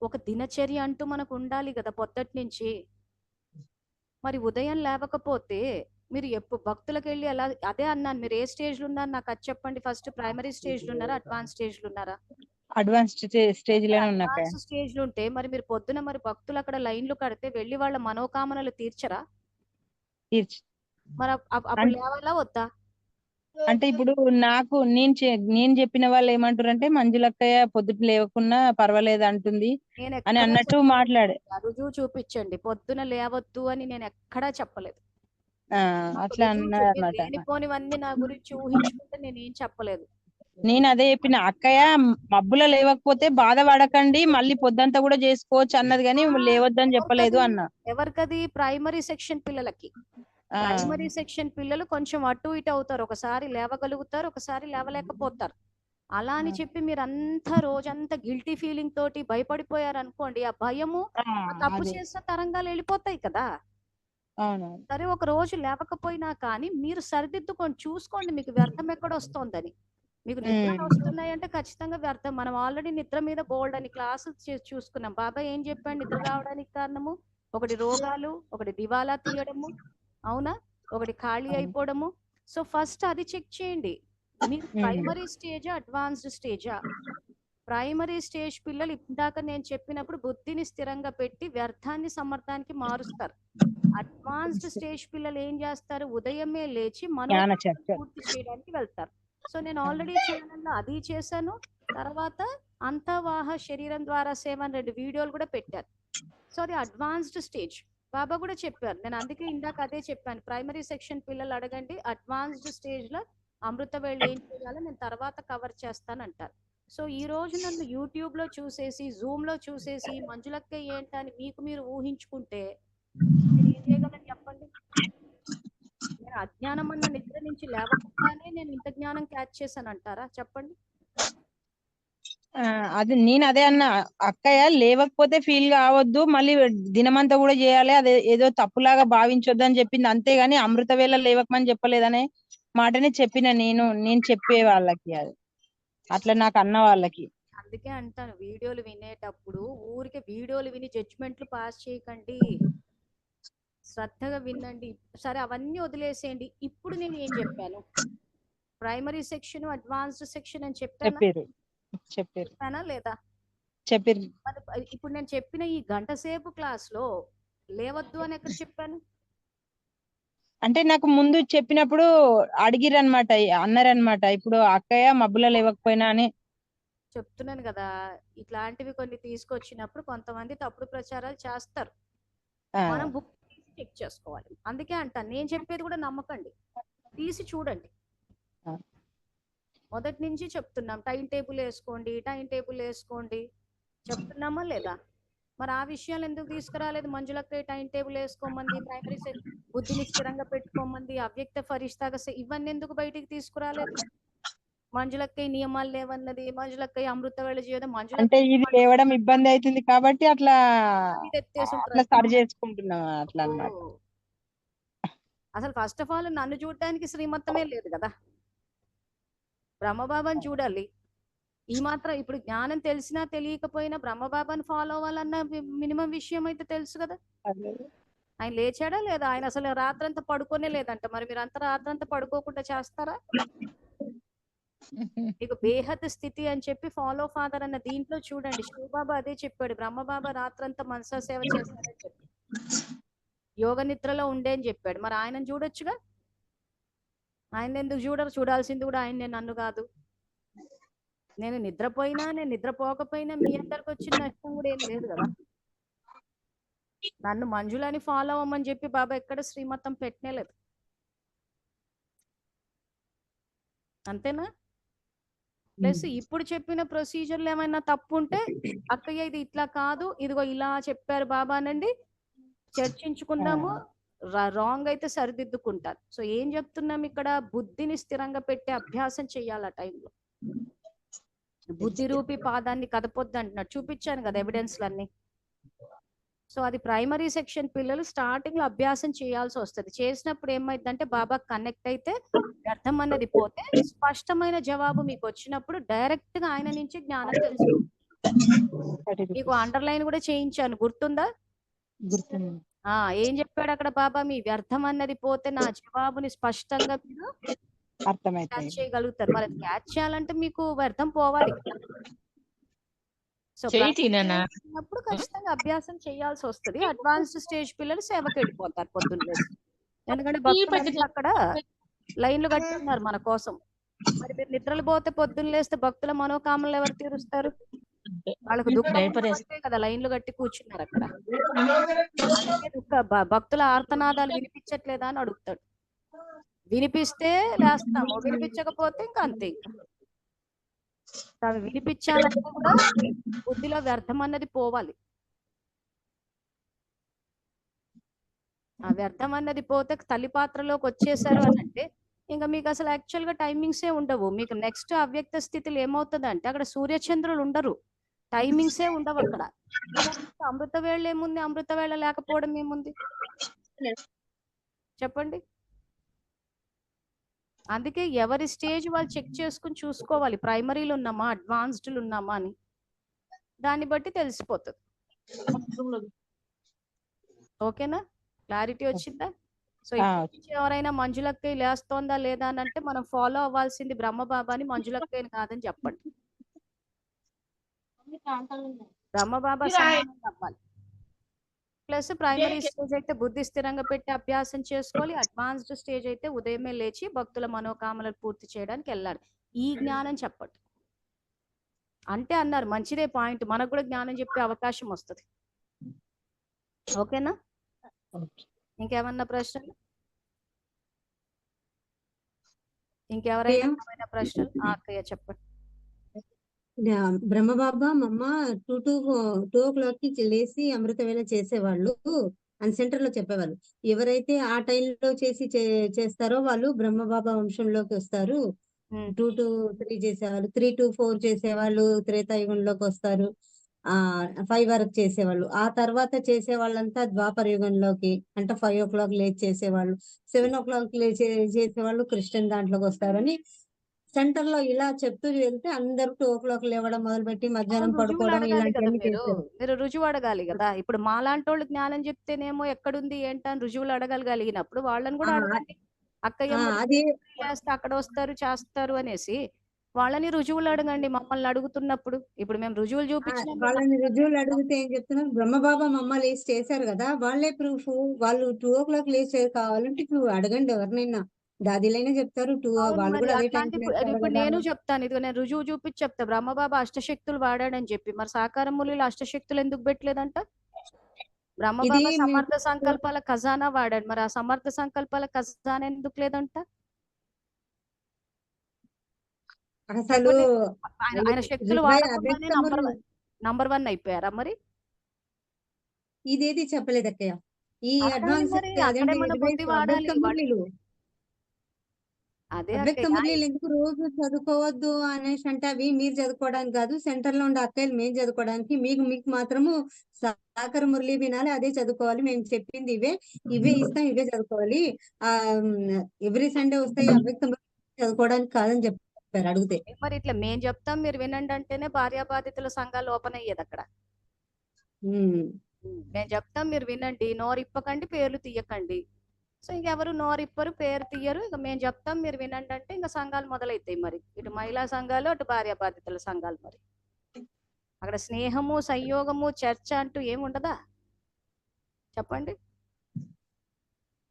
ఒక దినచర్య అంటూ మనకు ఉండాలి కదా పొద్దుటి నుంచి. మరి ఉదయం లేవకపోతే మీరు ఎప్పుడు భక్తులకు వెళ్ళి ఎలా? అదే అన్నాను, మీరు ఏ స్టేజ్ లో ఉన్నారు నాకు అది చెప్పండి. ఫస్ట్ ప్రైమరీ స్టేజ్ లో ఉన్నారా, అడ్వాన్స్ స్టేజ్ లో ఉన్నారా? అడ్వాన్స్ స్టేజ్ లోనే ఉన్నా అక్కయ్య. అడ్వాన్స్ స్టేజ్ లో ఉంటే మరి మీరు పొద్దున మరి భక్తులు అక్కడ లైన్లు కడితే వెళ్ళి వాళ్ళ మనోకామనలు తీర్చరా? తీర్చు. మరి అప్పుడు లేవాలా వద్దా? అంటే ఇప్పుడు నాకు నేను చెప్పిన వాళ్ళు ఏమంటారంటే మంజులక్కయ్య పొద్దుట లేవకున్నా పర్వాలేదు అంటుంది నేను అని ఎక్కడా అన్నట్టు చెప్పలేదు. మాట్లాడే. రుజువు చూపించండి. పొద్దున లేవద్దు అని నేను ఎక్కడా చెప్పలేదు. నాకు అట్లా రుజువు అన్నారు చూపి అనమాట. లేనిపోనివన్నీ నా గురించి ఊహించుకుంటే నేనేం చెప్పలేదు. నేను అదే చెప్పిన, అక్కయ్య మబ్బులో లేవకపోతే బాధపడకండి, మళ్ళీ పొద్దంతా కూడా చేసుకోవచ్చు అన్నది, కానీ లేవద్దని చెప్పలేదు ఎవరికది? అన్న. ఎవరికది? ప్రైమరీ సెక్షన్ పిల్లలకి. ప్రైమరీ సెక్షన్ పిల్లలు కొంచెం అటు ఇటు అవుతారు, ఒకసారి లేవగలుగుతారు, ఒకసారి లేవలేకపోతారు. అలా అని చెప్పి మీరు అంతా రోజంతా గిల్టీ ఫీలింగ్ తోటి భయపడిపోయారు అనుకోండి, ఆ భయము ఆ తప్పు అదే. చేసిన తరంగాలు వెళ్ళిపోతాయి కదా. అవును. సరే ఒక రోజు లేవకపోయినా కానీ మీరు సరిదిద్దుకొని చూసుకోండి మీకు వ్యర్థం ఎక్కడ వస్తోందని. మీకు నిద్రలు వస్తున్నాయంటే ఖచ్చితంగా వ్యర్థం. మనం ఆల్రెడీ నిద్ర మీద బోల్డ్ అని క్లాసులు చూసుకున్నాం. బాబాయ్ ఏం చెప్పాడు నిద్ర రావడానికి కారణము? ఒకటి రోగాలు, ఒకటి దివాలా తీయడము, అవునా, ఒకటి ఖాళీ అయిపోవడము. సో ఫస్ట్ అది చెక్ చేయండి. మీరు ప్రైమరీ స్టేజా, అడ్వాన్స్డ్ స్టేజా? ప్రైమరీ స్టేజ్ పిల్లలు ఇందాక నేను చెప్పినప్పుడు బుద్ధిని స్థిరంగా పెట్టి వ్యర్థాన్ని సమర్థానికి మారుస్తారు. అడ్వాన్స్డ్ స్టేజ్ పిల్లలు ఏం చేస్తారు? ఉదయమే లేచి పూర్తి చేయడానికి వెళ్తారు. సో నేను ఆల్రెడీ ఛానల్లో అది చేశాను. తర్వాత అంతవాహ శరీరం ద్వారా సేవ అని 2 వీడియోలు కూడా పెట్టారు. సో అది అడ్వాన్స్డ్ స్టేజ్. బాబా కూడా చెప్పారు, నేను అందుకే ఇందాక అదే చెప్పాను, ప్రైమరీ సెక్షన్ పిల్లలు అడగండి, అడ్వాన్స్డ్ స్టేజ్ లో అమృత వేళ్ళు ఏం చేయాలో నేను తర్వాత కవర్ చేస్తానంటారు. సో ఈ రోజు నన్ను యూట్యూబ్ లో చూసేసి, జూమ్ లో చూసేసి మంజులక్క ఏంటని మీకు మీరు ఊహించుకుంటే నేను ఏం చేయగలను చెప్పండి? నేను అజ్ఞానం అన్న నిద్ర నుంచి లేవకుండానే నేను ఇంత జ్ఞానం క్యాచ్ చేశాను అంటారా? చెప్పండి. అది నేను అదే అన్నా, అక్కయ్య లేవకపోతే ఫీల్ కావద్దు, మళ్ళీ దినమంతా కూడా చేయాలి, అదే ఏదో తప్పులాగా భావించొద్దు అని చెప్పింది. అంతేగాని అమృత వేళ లేవకమని చెప్పలేదనే మాటనే చెప్పిన నేను చెప్పే వాళ్ళకి, అది అట్లా నాకు అన్న వాళ్ళకి. అందుకే అంటాను, వీడియోలు వినేటప్పుడు ఊరికే వీడియోలు విని జడ్జిమెంట్లు పాస్ చేయకండి, శ్రద్ధగా వినండి. సరే అవన్నీ వదిలేసేయండి. ఇప్పుడు నేను ఏం చెప్పాను? ప్రైమరీ సెక్షన్, అడ్వాన్స్డ్ సెక్షన్ అని చెప్పానా లేదా? చెప్పారు. ఇప్పుడు నేను చెప్పిన ఈ గంట సేపు క్లాస్ లో లేవద్దు అని ఎక్కడ చెప్పాను? అంటే నాకు ముందు చెప్పినప్పుడు అడిగిరనమాట, అన్నారనమాట, ఇప్పుడు అక్కయ్య మబ్బులో లేవకపోయినా అని చెప్తున్నాను కదా. ఇట్లాంటివి కొన్ని తీసుకొచ్చినప్పుడు కొంతమంది తప్పుడు ప్రచారాలు చేస్తారు. మనం బుక్ తీసి చెక్ చేసుకోవాలి. అందుకే అంటాను, నేను చెప్పేది కూడా నమ్మకండి, తీసి చూడండి. మొదటి నుంచి చెప్తున్నాం, టైం టేబుల్ వేసుకోండి చెప్తున్నామా లేదా? మరి ఆ విషయాలు ఎందుకు తీసుకురాలేదు? మంజులక్క టైం టేబుల్ వేసుకోమంది, ప్రైమరీ బుద్ధిని స్థిరంగా పెట్టుకోమంది, అవ్యక్త ఫరిష్తాగా ఇవన్నీ ఎందుకు బయటికి తీసుకురాలేదు? మంజులక్క నియమాలు లేవన్నది, మంజులక్క అమృత వేళ చేయడం, అంటే ఇది లేవడం ఇబ్బంది అవుతుంది కాబట్టి అట్లా సరి చేసుకుంటున్నాం అట్లా అన్నమాట. అసలు ఫస్ట్ ఆఫ్ ఆల్ నన్ను చూడటానికి శ్రీమత్తమే లేదు కదా, బ్రహ్మబాబాని చూడాలి. ఈ మాత్రం ఇప్పుడు జ్ఞానం తెలిసినా తెలియకపోయినా బ్రహ్మబాబాని ఫాలో అవ్వాలన్న మినిమం విషయం అయితే తెలుసు కదా. ఆయన లేచాడా లేదా? ఆయన అసలు రాత్రంతా పడుకోనే లేదంట. మరి మీరు అంతా రాత్రంతా పడుకోకుండా చేస్తారా? మీకు బేహద్ స్థితి అని చెప్పి ఫాలో ఫాదర్ అన్న దీంట్లో చూడండి, శివబాబా అదే చెప్పాడు, బ్రహ్మబాబా రాత్రంతా మనసా సేవ చేస్తారని చెప్పి యోగ నిద్రలో ఉండే అని చెప్పాడు. మరి ఆయనను చూడొచ్చుగా. ఆయన ఎందుకు చూడరు? చూడాల్సింది కూడా ఆయన, నన్ను కాదు. నేను నిద్రపోయినా నేను నిద్రపోకపోయినా మీ అందరికి వచ్చిన నష్టం కూడా ఏం లేదు కదా. నన్ను మంజులని ఫాలో అవ్వమని చెప్పి బాబా ఎక్కడ శ్రీమతం పెట్టనేలేదు. అంతేనా? ప్లస్ ఇప్పుడు చెప్పిన ప్రొసీజర్లు ఏమైనా తప్పు ఉంటే అక్కయ్య ఇది ఇట్లా కాదు, ఇదిగో ఇలా చెప్పారు బాబా అనండి, చర్చించుకుందాము. రాంగ్ అయితే సరిదిద్దుకుంటారు. సో ఏం చెప్తున్నాం ఇక్కడ? బుద్ధిని స్థిరంగా పెట్టే అభ్యాసం చెయ్యాలి ఆ టైంలో. బుద్ధి రూపి పాదాన్ని కదపొద్దు అంటున్నాడు. చూపించాను కదా ఎవిడెన్స్లన్నీ. సో అది ప్రైమరీ సెక్షన్ పిల్లలు స్టార్టింగ్ లో అభ్యాసం చేయాల్సి వస్తుంది. చేసినప్పుడు ఏమైందంటే బాబా కనెక్ట్ అయితే వ్యర్థం అన్నది పోతే స్పష్టమైన జవాబు మీకు వచ్చినప్పుడు డైరెక్ట్ గా ఆయన నుంచి జ్ఞానం తెలుసు. మీకు అండర్లైన్ కూడా చేయించాను, గుర్తుందా? గుర్తుంది. ఏం చెప్పాడు అక్కడ బాబా? మీ వ్యర్థం అన్నది పోతే నా జవాబుని స్పష్టంగా మీరు అర్థమైతే క్యాచ్ చేయగలుగుతారు. మరి క్యాచ్ చేయాలంటే మీకు వ్యర్థం పోవాలి. సో అప్పుడు ఖచ్చితంగా అభ్యాసం చేయాల్సి వస్తుంది. అడ్వాన్స్డ్ స్టేజ్ పిల్లలు సేవకి వెళ్ళిపోతారు పొద్దున్న. ఎందుకంటే భక్తులు అక్కడ లైన్లు కట్టి ఉన్నారు మన కోసం. మరి మీరు నిద్రలు పోతే పొద్దున్న లేస్తే భక్తుల మనోకామనలు ఎవరు తీరుస్తారు? వాళ్ళకు దుఃఖం కదా లైన్లు కట్టి కూర్చున్నారు అక్కడ. భక్తుల ఆర్తనాదాలు వినిపించట్లేదా అని అడుగుతాడు. వినిపిస్తే లేస్తాము, వినిపించకపోతే ఇంకా అంతే. ఇంకా అవి వినిపించాలంటే కూడా బుద్ధిలో వ్యర్థం అన్నది పోవాలి. ఆ వ్యర్థం అన్నది పోతే తల్లి పాత్రలోకి వచ్చేసారు అని అంటే ఇంకా మీకు అసలు యాక్చువల్ గా టైమింగ్సే ఉండవు. మీకు నెక్స్ట్ అవ్యక్త స్థితిలో ఏమవుతుంది అంటే అక్కడ సూర్యచంద్రులు ఉండరు, టైమింగ్సే ఉండవు అక్కడ. అమృత వేళ ఏముంది? అమృత వేళ లేకపోవడం ఏముంది చెప్పండి? అందుకే ఎవరి స్టేజ్ వాళ్ళు చెక్ చేసుకుని చూసుకోవాలి, ప్రైమరీలు ఉన్నామా అడ్వాన్స్డ్లు ఉన్నామా అని. దాన్ని బట్టి తెలిసిపోతుంది. ఓకేనా? క్లారిటీ వచ్చిందా? సో ఎవరైనా మంజులక్కయ్య లేస్తోందా లేదా అని అంటే మనం ఫాలో అవ్వాల్సింది బ్రహ్మబాబాని, మంజులక్కయ్యని కాదని చెప్పండి. బ్రహ్మబాబా అవ్వాలి. ప్లస్ ప్రైమరీ స్టేజ్ అయితే బుద్ధి స్థిరంగా పెట్టి అభ్యాసం చేసుకోవాలి. అడ్వాన్స్డ్ స్టేజ్ అయితే ఉదయమే లేచి భక్తుల మనోకామనలు పూర్తి చేయడానికి వెళ్ళాలి. ఈ జ్ఞానం చెప్పండి అంటే అన్నారు. మంచిదే పాయింట్, మనకు కూడా జ్ఞానం చెప్పే అవకాశం వస్తుంది. ఓకేనా? ఇంకేమన్నా ప్రశ్నలు? ఇంకెవరైనా ప్రశ్నలు? అక్కయ్య చెప్పండి. బ్రహ్మబాబా మమ్మ 2 o'clock కి లేసి అమృత వేళ చేసేవాళ్ళు అని సెంటర్ లో చెప్పేవాళ్ళు. ఎవరైతే ఆ టైంలో చేస్తారో వాళ్ళు బ్రహ్మబాబా వంశంలోకి వస్తారు. 2 to 3 చేసేవాళ్ళు, 3 to 4 చేసేవాళ్ళు త్రేతాయుగంలోకి వస్తారు. 5 వరకు చేసేవాళ్ళు. ఆ తర్వాత చేసే వాళ్ళంతా ద్వాపర యుగంలోకి అంటే 5 o'clock లేచి చేసేవాళ్ళు, 7 o'clock లేచి చేసేవాళ్ళు కృష్ణ దాంట్లోకి వస్తారని సెంటర్ లో ఇలా చెప్తూ వెళ్తే అందరూ 2 o'clock లేవడం మొదలుపెట్టి మధ్యాహ్నం పడుకోవడం ఇలాంటివన్నీ చేశారు. మీరు రుజువు అడగాలి కదా. ఇప్పుడు మాలాంటి వాళ్ళు జ్ఞానం చెప్తేనేమో ఎక్కడుంది ఏంటని రుజువులు అడగలిగినప్పుడు వాళ్ళని కూడా అడగండి. అక్కయ్య అక్కడ వస్తారు చేస్తారు అనేసి వాళ్ళని రుజువులు అడగండి. మమ్మల్ని అడుగుతున్నప్పుడు ఇప్పుడు మేము రుజువులు చూపించిన వాళ్ళని రుజువులు అడిగితే ఏం చెప్తున్నారు? బ్రహ్మబాబా మమ్మ లేచి చేశారు కదా, వాళ్ళే ప్రూఫ్. వాళ్ళు 2 o'clock లేచి కావాలంటే ఇప్పుడు అడగండి ఎవరినైనా, దాదిలైనా చెప్తారు. వాళ్ళు కూడా అదే టైం. ఇప్పుడు నేను చెప్తాను, ఇదిగో నేను రుజువు చూపించి చెప్తా. బ్రహ్మబాబా అష్టశక్తులు వాడాడని చెప్పి మరి సాకార మురళిలో అష్టశక్తులు ఎందుకు పెట్టలేదంట? బ్రహ్మబాబా సమర్థ సంకల్పాల ఖజానా వాడాడు, మరి ఆ సమర్థ సంకల్పాల ఖజానా ఎందుకు లేదంట? అసలు ఆయన శక్తులు వాడకుండానే నంబర్ 1 అయిపోయారా? మరి ఇదేది చెప్పలేదు అక్కయ్య. ఈ అడ్వాన్స్ అవ్యక్త మురళీలు ఎందుకు రోజు చదువుకోవద్దు అనేసి అంటే అవి మీరు చదువుకోవడానికి కాదు, సెంటర్ లో ఉండే అక్కయ్యలు మేము చదువుకోవడానికి. మీకు మాత్రము సాకర మురళి వినాలి, అదే చదువుకోవాలి. మేము చెప్పింది ఇవే ఇస్తాం, ఇవే చదువుకోవాలి. ఎవ్రీ సండే వస్తాయి అవ్యక్త మురళి చదువుకోవడానికి కాదని చెప్పారు అడిగితే. మరి ఇట్లా మేము చెప్తాం మీరు వినండి అంటేనే భార్యాబాధితుల సంఘాలు ఓపెన్ అయ్యేది అక్కడ. మేము చెప్తాం మీరు వినండి, నోరిప్పకండి, పేర్లు తీయకండి. సో ఇంకెవరు నోరిప్పరు, పేరు తీయరు. ఇక మేము చెప్తాం మీరు వినండి అంటే ఇంకా సంఘాలు మొదలైతాయి. మరి ఇటు మహిళా సంఘాలు, అటు భార్య బాధితుల సంఘాలు. మరి అక్కడ స్నేహము, సంయోగము, చర్చ అంటూ ఏముండదా చెప్పండి?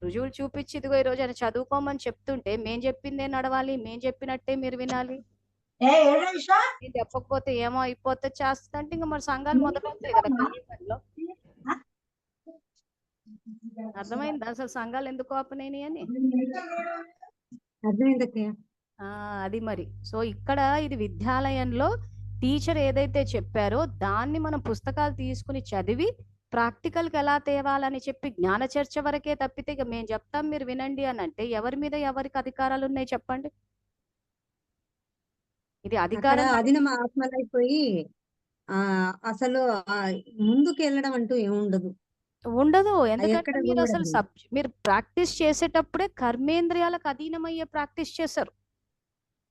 రుజువులు చూపించి ఇదిగో ఈ రోజు ఆయన చదువుకోమని చెప్తుంటే మేం చెప్పిందే నడవాలి, మేం చెప్పినట్టే మీరు వినాలి. మీరు చెప్పకపోతే ఏమో అయిపోతే చేస్తుంటే ఇంకా మరి సంఘాలు మొదలవుతాయి కదా కలియుగంలో. అర్థమైంది అసలు సంఘాలు ఎందుకు ఓపెన్ అయినాయి అని? అది మరి. సో ఇక్కడ ఇది విద్యాలయంలో టీచర్ ఏదైతే చెప్పారో దాన్ని మనం పుస్తకాలు తీసుకుని చదివి ప్రాక్టికల్ కి ఎలా తేవాలని చెప్పి జ్ఞాన చర్చ వరకే తప్పితే ఇక మేము చెప్తాం మీరు వినండి అని అంటే ఎవరి మీద ఎవరికి అధికారాలు ఉన్నాయి చెప్పండి? ఇది అధికారం అదినం ఆత్మలైపోయి అసలు ముందుకు వెళ్ళడం అంటూ ఏముండదు. ఉండదు. అది ఎందుకంటే ఎక్కడ మీరు కూడా అసలు ఉండదు. మీరు ప్రాక్టీస్ చేసేటప్పుడే కర్మేంద్రియాలకు అధీనమయ్యే ప్రాక్టీస్ చేశారు.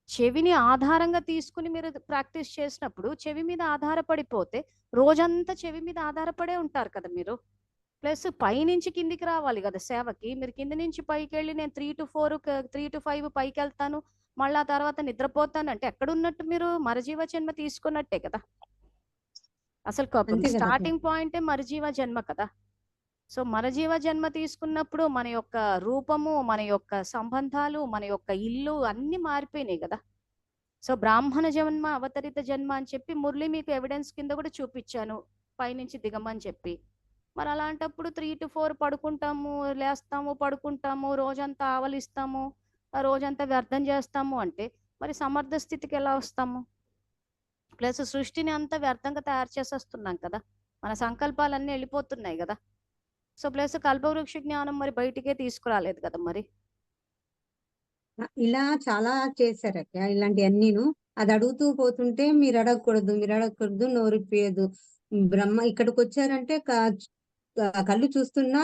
చెవిని ఆధారంగా తీసుకుని మీరు ప్రాక్టీస్ చేసినప్పుడు చెవి మీద ఆధారపడిపోతే రోజంతా చెవి మీద ఆధారపడే ఉంటారు కదా మీరు. ప్లస్ పైనుంచి కిందికి రావాలి కదా సేవకి. మీరు కింద నుంచి పైకి వెళ్ళి నేను 3 to 4 3 to 5 పైకి వెళ్తాను, మళ్ళీ ఆ తర్వాత నిద్రపోతాను అంటే ఎక్కడున్నట్టు మీరు మరజీవ జన్మ తీసుకున్నట్టే కదా. అసలు అంతే కదా అక్క. స్టార్టింగ్ పాయింటే మరజీవ జన్మ కదా. సో మరజీవ జన్మ తీసుకున్నప్పుడు మన యొక్క రూపము, మన యొక్క సంబంధాలు, మన యొక్క ఇల్లు అన్ని మారిపోయినాయి కదా. సో బ్రాహ్మణ జన్మ, అవతరిత జన్మ అని చెప్పి మురళి మీకు ఎవిడెన్స్ కింద కూడా చూపించాను, పైనుంచి దిగమని చెప్పి. మరి అలాంటప్పుడు 3 to 4 పడుకుంటాము, లేస్తాము, పడుకుంటాము, రోజంతా ఆవలిస్తాము, ఆ రోజంతా వ్యర్థం చేస్తాము అంటే మరి సమర్థ స్థితికి ఎలా వస్తాము? ప్లస్ సృష్టిని అంతా వ్యర్థంగా తయారు చేసేస్తున్నాం కదా, మన సంకల్పాలన్నీ వెళ్ళిపోతున్నాయి కదా. సో ప్లస్ కల్పవృక్ష జ్ఞానం మరి బయటికే తీసుకురాలేదు కదా మరి. ఇలా చాలా చేశారక్క ఇలాంటివన్నీను. అది అడుగుతూ పోతుంటే మీరు అడగకూడదు, నోరిప్పేయదు. బ్రహ్మ ఇక్కడికి వచ్చారంటే కళ్ళు చూస్తున్నా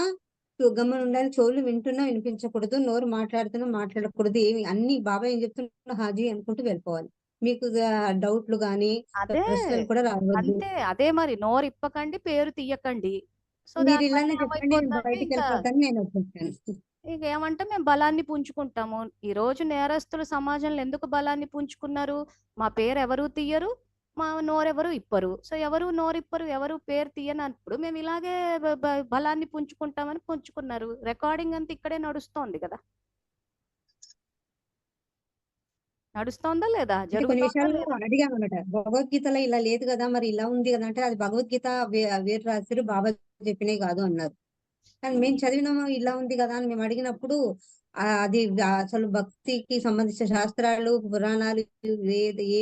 గమ్మున ఉండాలి, చెవులు వింటున్నా వినిపించకూడదు, నోరు మాట్లాడుతున్నా మాట్లాడకూడదు, ఏమి అన్ని బాబా ఏం చెప్తున్నా హాజీ అనుకుంటూ వెళ్ళిపోవాలి. మీకు డౌట్లు గానీ అదే ప్రశ్నలు కూడా రావద్దు. అంతే, అదే మరి నోరు ఇప్పకండి, పేరు తీయకండి. సో మీరు దానివల్ల ఇలానే చెప్పండి, నేను ఏమైపోతుందంటే బయటికి ఇంకా వెళ్ళిపోతాను, నేను వచ్చేస్తాను. ఇక ఏమంటే మేము బలాన్ని పుంజుకుంటాము. ఈ రోజు నేరస్తులు సమాజంలో ఎందుకు బలాన్ని పుంజుకున్నారు? మా పేరు ఎవరు తీయరు, మా నోరెవరు ఇప్పరు. సో ఎవరు నోరిప్పరు, ఎవరు పేరు తీయనప్పుడు మేము ఇలాగే బలాన్ని పుంజుకుంటామని పుంజుకున్నారు. రికార్డింగ్ అంతా ఇక్కడే నడుస్తోంది కదా. నడుస్తోందా లేదా, అంటే కొన్ని జరుగుతోందా విషయాలు లేదా? అడిగామన్నమాట. భగవద్గీతలో ఇలా లేదు కదా, మరి ఇలా ఉంది కదా అంటే అది భగవద్గీత వేరు రాశారు, బాబా చెప్పినవి కాదు అన్నారు. కానీ మేము చదివినాము ఇలా ఉంది కదా అని మేము అడిగినప్పుడు అది అసలు భక్తికి సంబంధించిన శాస్త్రాలు, పురాణాలు,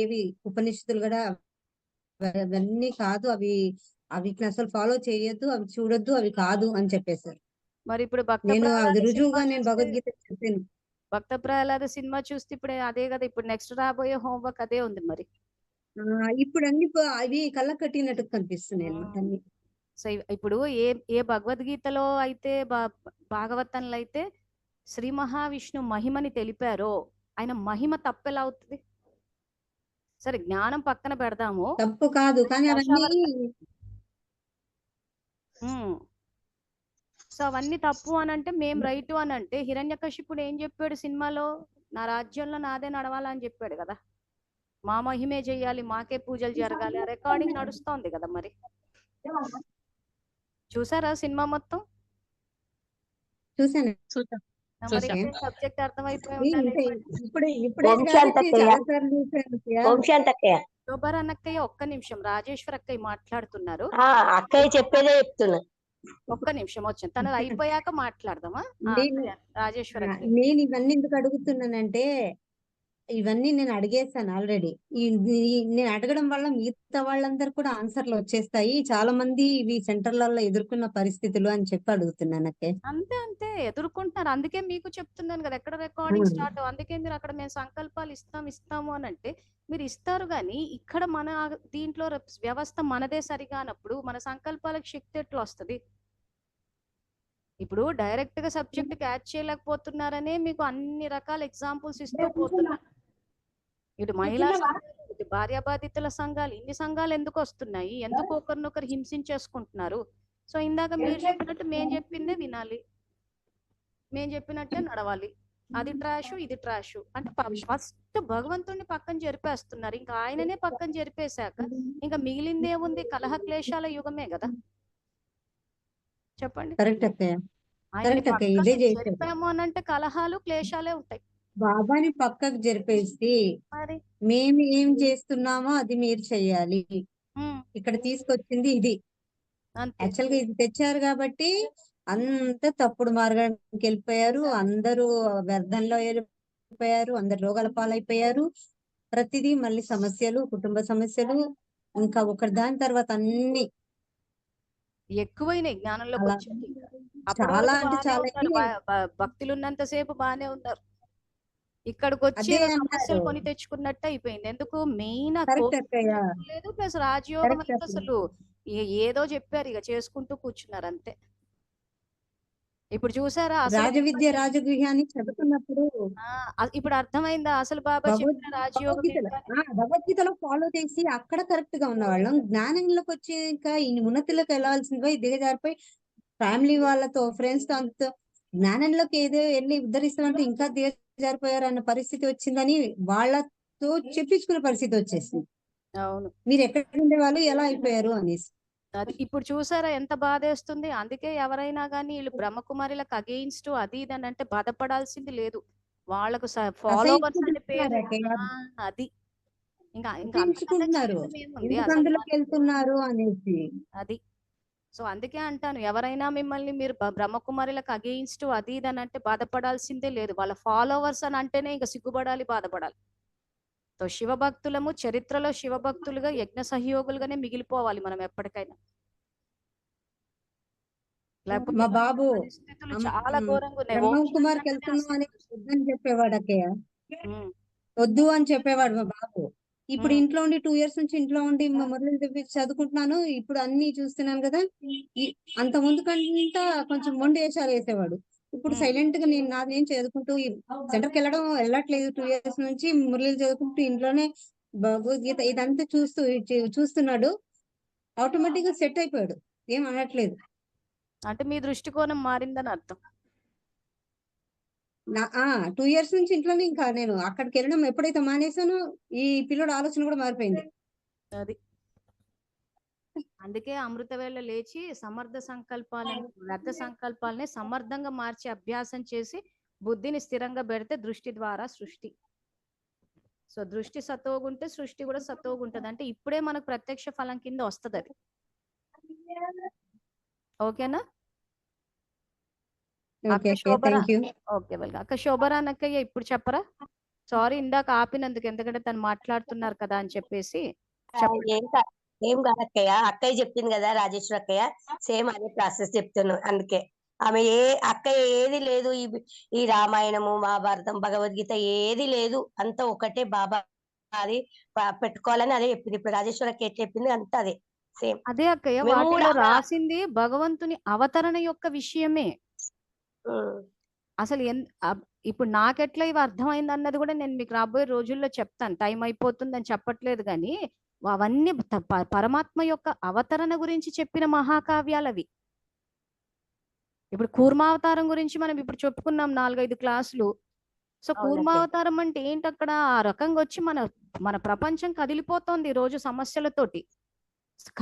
ఏవి ఉపనిషత్తులు కూడా అవన్నీ కాదు, అవి వీటిని అసలు ఫాలో చేయొద్దు, అవి చూడొద్దు, అవి కాదు అని చెప్పేశారు. మరి ఇప్పుడు భక్త నేను అది ప్రహ్లాద రుజువుగా సినిమా నేను చూస్తే, భగవద్గీత చెప్పాను. భక్త ప్రహ్లాద సినిమా చూస్తే ఇప్పుడు అదే కదా, ఇప్పుడు నెక్స్ట్ రాబోయే హోంవర్క్ అదే ఉంది మరి. ఇప్పుడు అన్ని అవి కళ్ళ కట్టినట్టు కనిపిస్తున్నాయి అన్నమాట అన్ని. సో ఇప్పుడు ఏ ఏ భగవద్గీతలో అయితే భాగవతంలో అయితే శ్రీ మహావిష్ణు మహిమని తెలిపారో ఆయన మహిమ తప్పెలా అవుతుంది? సరే జ్ఞానం పక్కన పెడదాము. తప్పు కాదు, కానీ అవన్నీ సో అవన్నీ తప్పు అని అంటే మేము రైట్ అని అంటే హిరణ్యకశిపుడు ఏం చెప్పాడు సినిమాలో? నా రాజ్యంలో నాదే నడవాలని చెప్పాడు కదా, మా మహిమే చెయ్యాలి, మాకే పూజలు జరగాలి. ఆ రికార్డింగ్ నడుస్తోంది కదా మరి. చూసారా సినిమా మొత్తం? చూసాను. చూసాం. సబ్జెక్ట్ అర్థమైపోయి ఉండాలి. ఇప్పుడే చాలా సార్లు చూసాను. శోభర్ అన్నక్కయ్య ఒక్క నిమిషం, రాజేశ్వర్ అక్కయ్య మాట్లాడుతున్నారు. అక్కయ్య చెప్పేదే చెప్తున్నా. ఒక్క నిమిషం వచ్చింది, తనది అయిపోయాక మాట్లాడదామా? రాజేశ్వర్ అక్కయ్య, నేను ఇవన్నీ ఎందుకు అడుగుతున్నానంటే ఇవన్నీ నేను అడిగేసాను ఆల్రెడీ. నేను అడగడం వల్ల మిగతా వాళ్ళందరూ కూడా ఆన్సర్లు వచ్చేస్తాయి. చాలా మంది ఇవి సెంటర్లలో ఎదుర్కొన్న పరిస్థితులు అని చెప్పి అడుగుతున్నాను అక్కే. అంతే అంతే ఎదుర్కొంటున్నారు. అందుకే మీకు చెప్తున్నాను కదా, ఎక్కడ రికార్డింగ్ స్టార్ట్. అందుకే మీరు అక్కడ మేము సంకల్పాలు ఇస్తాము అని అంటే మీరు ఇస్తారు, కానీ ఇక్కడ మన దీంట్లో వ్యవస్థ మనదే సరిగా అన్నప్పుడు మన సంకల్పాలకు శక్తి ఎట్లా వస్తుంది? ఇప్పుడు డైరెక్ట్ గా సబ్జెక్ట్ క్యాచ్ చేయలేకపోతున్నారనే మీకు అన్ని రకాల ఎగ్జాంపుల్స్ ఇస్తూ పోతున్నా. ఇటు మహిళా సంఘాలు, ఇటు భార్యాబాధితుల సంఘాలు, ఇన్ని సంఘాలు ఎందుకు వస్తున్నాయి? ఎందుకు ఒకరినొకరు హింసించేసుకుంటున్నారు? సో ఇందాక మీరు చెప్పినట్టు మేము చెప్పిందే వినాలి, మేము చెప్పినట్టే నడవాలి. అది ట్రాష్, ఇది ట్రాష్ అంటే ఫస్ట్ భగవంతుడిని పక్కన జరిపేస్తున్నారు. ఇంకా ఆయననే పక్కన జరిపేశాక ఇంకా మిగిలింది ఏముంది? కలహ క్లేశాల యుగమే కదా. చెప్పండి. కరెక్ట్ అక్కయ్య. ఆయన ఇదే చేశారు. జరిపాము అని అంటే కలహాలు క్లేశాలే ఉంటాయి. బాబాని పక్కకు జరిపేసి మరి మేము ఏం చేస్తున్నామో అది మీరు చెయ్యాలి, ఇక్కడ తీసుకొచ్చింది ఇది. యాక్చువల్ గా ఇది తెచ్చారు కాబట్టి అంత తప్పుడు మార్గానికి వెళ్ళిపోయారు, అందరూ వ్యర్థంలో వెళ్ళిపోయారు, అందరు రోగాల పాలైపోయారు. ప్రతిదీ మళ్ళీ సమస్యలు, కుటుంబ సమస్యలు, ఇంకా ఒకటి దాని తర్వాత అన్ని ఎక్కువైనాయి జ్ఞానంలోకి వచ్చి. చాలా అంటే చాలా భక్తులు ఉన్నంత సేపు బానే ఉన్నారు, ఇక్కడికి వచ్చి సమస్యలు కొని తెచ్చుకున్నట్టు అయిపోయింది. ఎందుకు? మెయిన్ లేదు, ప్లస్ రాజయోగం అయితే అసలు ఏదో చెప్పారు, ఇక చేసుకుంటూ కూర్చున్నారు అంతే. ఇప్పుడు చూసారా అసలు రాజవిద్య రాజగృహాన్ని చదువుతున్నప్పుడు ఇప్పుడు అర్థమైందా అసలు బాబా చెప్పిన రాజయోగం భగవద్గీతలో ఏంటని? భగవద్గీతలో ఫాలో చేసి అక్కడ కరెక్ట్ గా ఉన్న వాళ్ళం జ్ఞానంలోకి వచ్చి ఇంకా ఈ ఉన్నతిలోకి వెళ్ళాల్సింది పోయి దిగజారిపోయి ఫ్యామిలీ వాళ్ళతో ఫ్రెండ్స్ తో అంత జ్ఞానంలోకి ఏదో వెళ్ళి ఉద్ధరిస్తామంటే ఇంకా దిగజారిపోయారు అన్న పరిస్థితి వచ్చిందని వాళ్ళతో చెప్పించుకునే పరిస్థితి వచ్చేసింది. అవును, మీరు ఎక్కడ ఉండే వాళ్ళు ఎలా అయిపోయారు అనేసి. అది ఇప్పుడు చూసారా ఎంత బాధేస్తుంది. అందుకే ఎవరైనా కానీ వీళ్ళు బ్రహ్మకుమారిలకు అగెయిన్స్ట్ అది ఇది అని అంటే బాధపడాల్సింది లేదు. వాళ్ళకు ఫాలోవర్స్ అనే పేరు అది ఇంకా ఇంకా అంతకన్నా ఉపయోగించుకుంటున్నారు జీవితం ఏముంది ఎందుకు అసలు అందులోకి వెళ్తున్నారు అనేసి. అది. సో అందుకే అంటాను, ఎవరైనా మిమ్మల్ని మీరు బ్రహ్మకుమారులకు అగెయిన్స్ట్ అది ఇది అని అంటే బాధపడాల్సిందే లేదు. వాళ్ళ ఫాలోవర్స్ అని అంటేనే ఇంకా సిగ్గుపడాలి, బాధపడాలి. సో శివభక్తులము చరిత్రలో శివభక్తులుగా యజ్ఞ సహయోగులుగానే మిగిలిపోవాలి మనం ఎప్పటికైనా. లేకపోతే మా బాబు పరిస్థితులు చాలా ఘోరంగా ఉన్నాయి. బ్రహ్మకుమార్కి వెళ్తున్నాం అని వద్దని చెప్పేవాడు అక్కయ్య, వద్దు అని చెప్పేవాడు మా బాబు. ఇప్పుడు ఇంట్లో ఉండి 2 years నుంచి ఇంట్లో ఉండి మొదలు తెప్పించి చదువుకుంటున్నాను. ఇప్పుడు అన్ని చూస్తున్నాను కదా. అంత ముందు కంటే కొంచెం మొండి వేషాలు వేసేవాడు. ఇప్పుడు సైలెంట్ గా నాదేం చదువుకుంటూ సెంటర్కి వెళ్ళట్లేదు. 2 years నుంచి మురళీలు చదువుకుంటూ ఇంట్లోనే భగవద్గీత ఇదంతా చూస్తున్నాడు. ఆటోమేటిక్ గా సెట్ అయిపోయాడు, ఏం అనట్లేదు. అంటే మీ దృష్టికోణం మారిందని అర్థం. 2 years నుంచి ఇంట్లోనే ఇంకా నేను అక్కడికి వెళ్ళడం ఎప్పుడైతే మానేసానో ఈ పిల్లడు ఆలోచన కూడా మారిపోయింది. అది అందుకే అమృతవేళ లేచి సమర్థ సంకల్పాలని వ్యర్థ సంకల్పాలని సమర్థంగా మార్చి అభ్యాసం చేసి బుద్ధిని స్థిరంగా పెడితే దృష్టి ద్వారా సృష్టి. సో దృష్టి సతోగుంటే సృష్టి కూడా సతోగుంటది. అంటే ఇప్పుడే మనకు ప్రత్యక్ష ఫలం కింద వస్తుంది అది. ఓకేనా అక్క శోభరా? ఓకే వెల్కమ్ అక్క శోభరా అక్కయ్య. ఇప్పుడు చెప్పరా? సారీ ఇందాక ఆపినందుకు, ఎందుకంటే తను మాట్లాడుతున్నారు కదా అని చెప్పేసి. ఏం కాదు అక్కయ్య, అక్కయ్య చెప్పింది కదా రాజేశ్వరి అక్కయ్య, సేమ్ అదే ప్రాసెస్ చెప్తున్నాను. అందుకే ఆమె అక్కయ్య ఏది లేదు, ఈ రామాయణము మహాభారతం భగవద్గీత ఏది లేదు, అంత ఒకటే బాబా అది పెట్టుకోవాలని అదే చెప్పింది. ఇప్పుడు రాజేశ్వరి అక్కయ్య చెప్పింది అంత అదే సేమ్. అదే అక్కయ్య, వాటిలో రాసింది భగవంతుని అవతరణ యొక్క విషయమే. అసలు ఇప్పుడు నాకెట్లా ఇవి అర్థమైంది అన్నది కూడా నేను మీకు రాబోయే రోజుల్లో చెప్తాను. టైం అయిపోతుందని చెప్పట్లేదు కానీ అవన్నీ పరమాత్మ యొక్క అవతరణ గురించి చెప్పిన మహాకావ్యాలు అవి. ఇప్పుడు కూర్మావతారం గురించి మనం ఇప్పుడు చెప్పుకున్నాం 4-5 క్లాసులు. సో కూర్మావతారం అంటే ఏంటి? అక్కడ ఆ రకంగా వచ్చి మన ప్రపంచం కదిలిపోతోంది రోజు సమస్యలతోటి.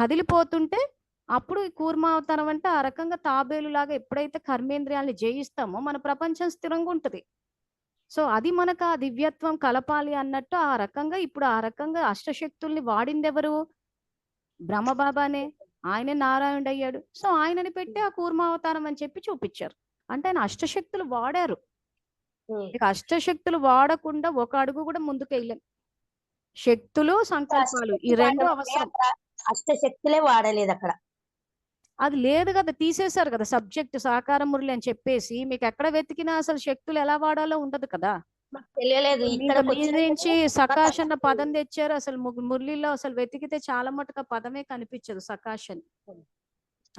కదిలిపోతుంటే అప్పుడు ఈ కూర్మావతారం అంటే ఆ రకంగా తాబేలు లాగా ఎప్పుడైతే కర్మేంద్రియాలను జయిస్తామో మన ప్రపంచం స్థిరంగా ఉంటుంది. సో అది మనకు ఆ దివ్యత్వం కలపాలి అన్నట్టు ఆ రకంగా ఇప్పుడు ఆ రకంగా అష్టశక్తుల్ని వాడింది ఎవరు? బ్రహ్మబాబానే. ఆయన నారాయణుడు అయ్యాడు. సో ఆయనని పెట్టి ఆ కూర్మావతారం అని చెప్పి చూపించారు. అంటే ఆయన అష్టశక్తులు వాడారు. ఇక అష్టశక్తులు వాడకుండా ఒక అడుగు కూడా ముందుకు వెళ్ళాం. శక్తులు సంకల్పాలు ఈ రెండు అవసరం. అష్టశక్తులే వాడలేదు అక్కడ. అది లేదు కదా, తీసేశారు కదా సబ్జెక్ట్ సాకార మురళి అని చెప్పేసి. మీకు ఎక్కడ వెతికినా అసలు శక్తులు ఎలా వాడాలో ఉండదు కదా. తెలియలేదు. నుంచి సకాష్ అన్న పదం తెచ్చారు. అసలు మురళిలో అసలు వెతికితే చాలా మటుకు ఆ పదమే కనిపించదు సకాష్ అని.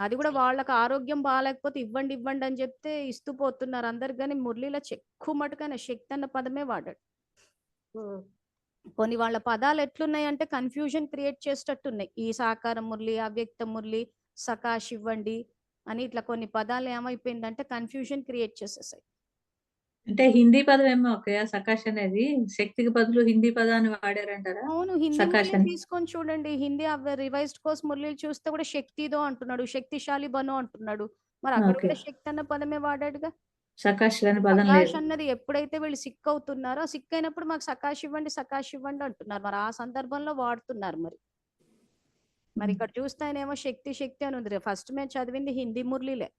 అది కూడా వాళ్ళకి ఆరోగ్యం బాగాలేకపోతే ఇవ్వండి ఇవ్వండి అని చెప్తే ఇస్తూ పోతున్నారు అందరు. కానీ మురళిలో ఎక్కువ మటుకైనా శక్తి అన్న పదమే వాడాడు. కొన్ని వాళ్ళ పదాలు ఎట్లున్నాయి అంటే కన్ఫ్యూజన్ క్రియేట్ చేసేటట్టున్నాయి. ఈ సాకార మురళి, అవ్యక్త మురళి, సకాష్ ఇవ్వండి అని ఇట్లా కొన్ని పదాలు ఏమైపోయిందంటే కన్ఫ్యూజన్ క్రియేట్ చేసేసాయి. అంటే హిందీ పదం ఏమో ఓకే, సకాష్ అనేది శక్తికి బదులు హిందీ పదాన్ని వాడారంటారా? అవును, హిందీ మురళి తీసుకొని చూడండి. హిందీ రివైజ్డ్ కోర్స్ మురళిలు చూస్తే కూడా శక్తిదో అంటున్నాడు, శక్తిశాలి బనో అంటున్నాడు. మరి అక్కడ కూడా శక్తి అన్న పదమే వాడాడుగా. సకాష్ అనే పదం లేదు. సకాష్ అన్నది ఎప్పుడైతే వీళ్ళు సిక్ అవుతున్నారో, సిక్ అయినప్పుడు మాకు సకాష్ ఇవ్వండి అంటున్నారు. మరి ఆ సందర్భంలో వాడుతున్నారు. మరి ఇక్కడ చూస్తే ఆయనేమో శక్తి శక్తి అని ఉంది. ఫస్ట్ మేము చదివింది హిందీ మురళిలే.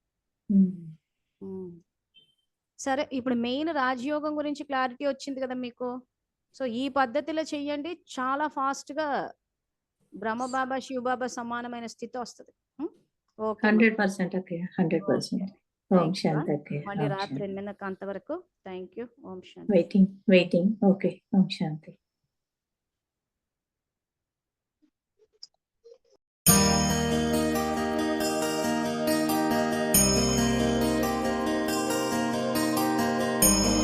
సరే, ఇప్పుడు మెయిన్ రాజయోగం గురించి క్లారిటీ వచ్చింది కదా మీకు. సో ఈ పద్ధతిలో చెయ్యండి, చాలా ఫాస్ట్ గా బ్రహ్మబాబా శివబాబా సమానమైన స్థితి వస్తుంది. 100% ఓకే, 100%. ఓం శాంతి ఓకే. మళ్ళీ రాత్రి 8 అంతవరకు. Thank you. ఓం శాంతి. Waiting okay. ఓం శాంతి. ఓం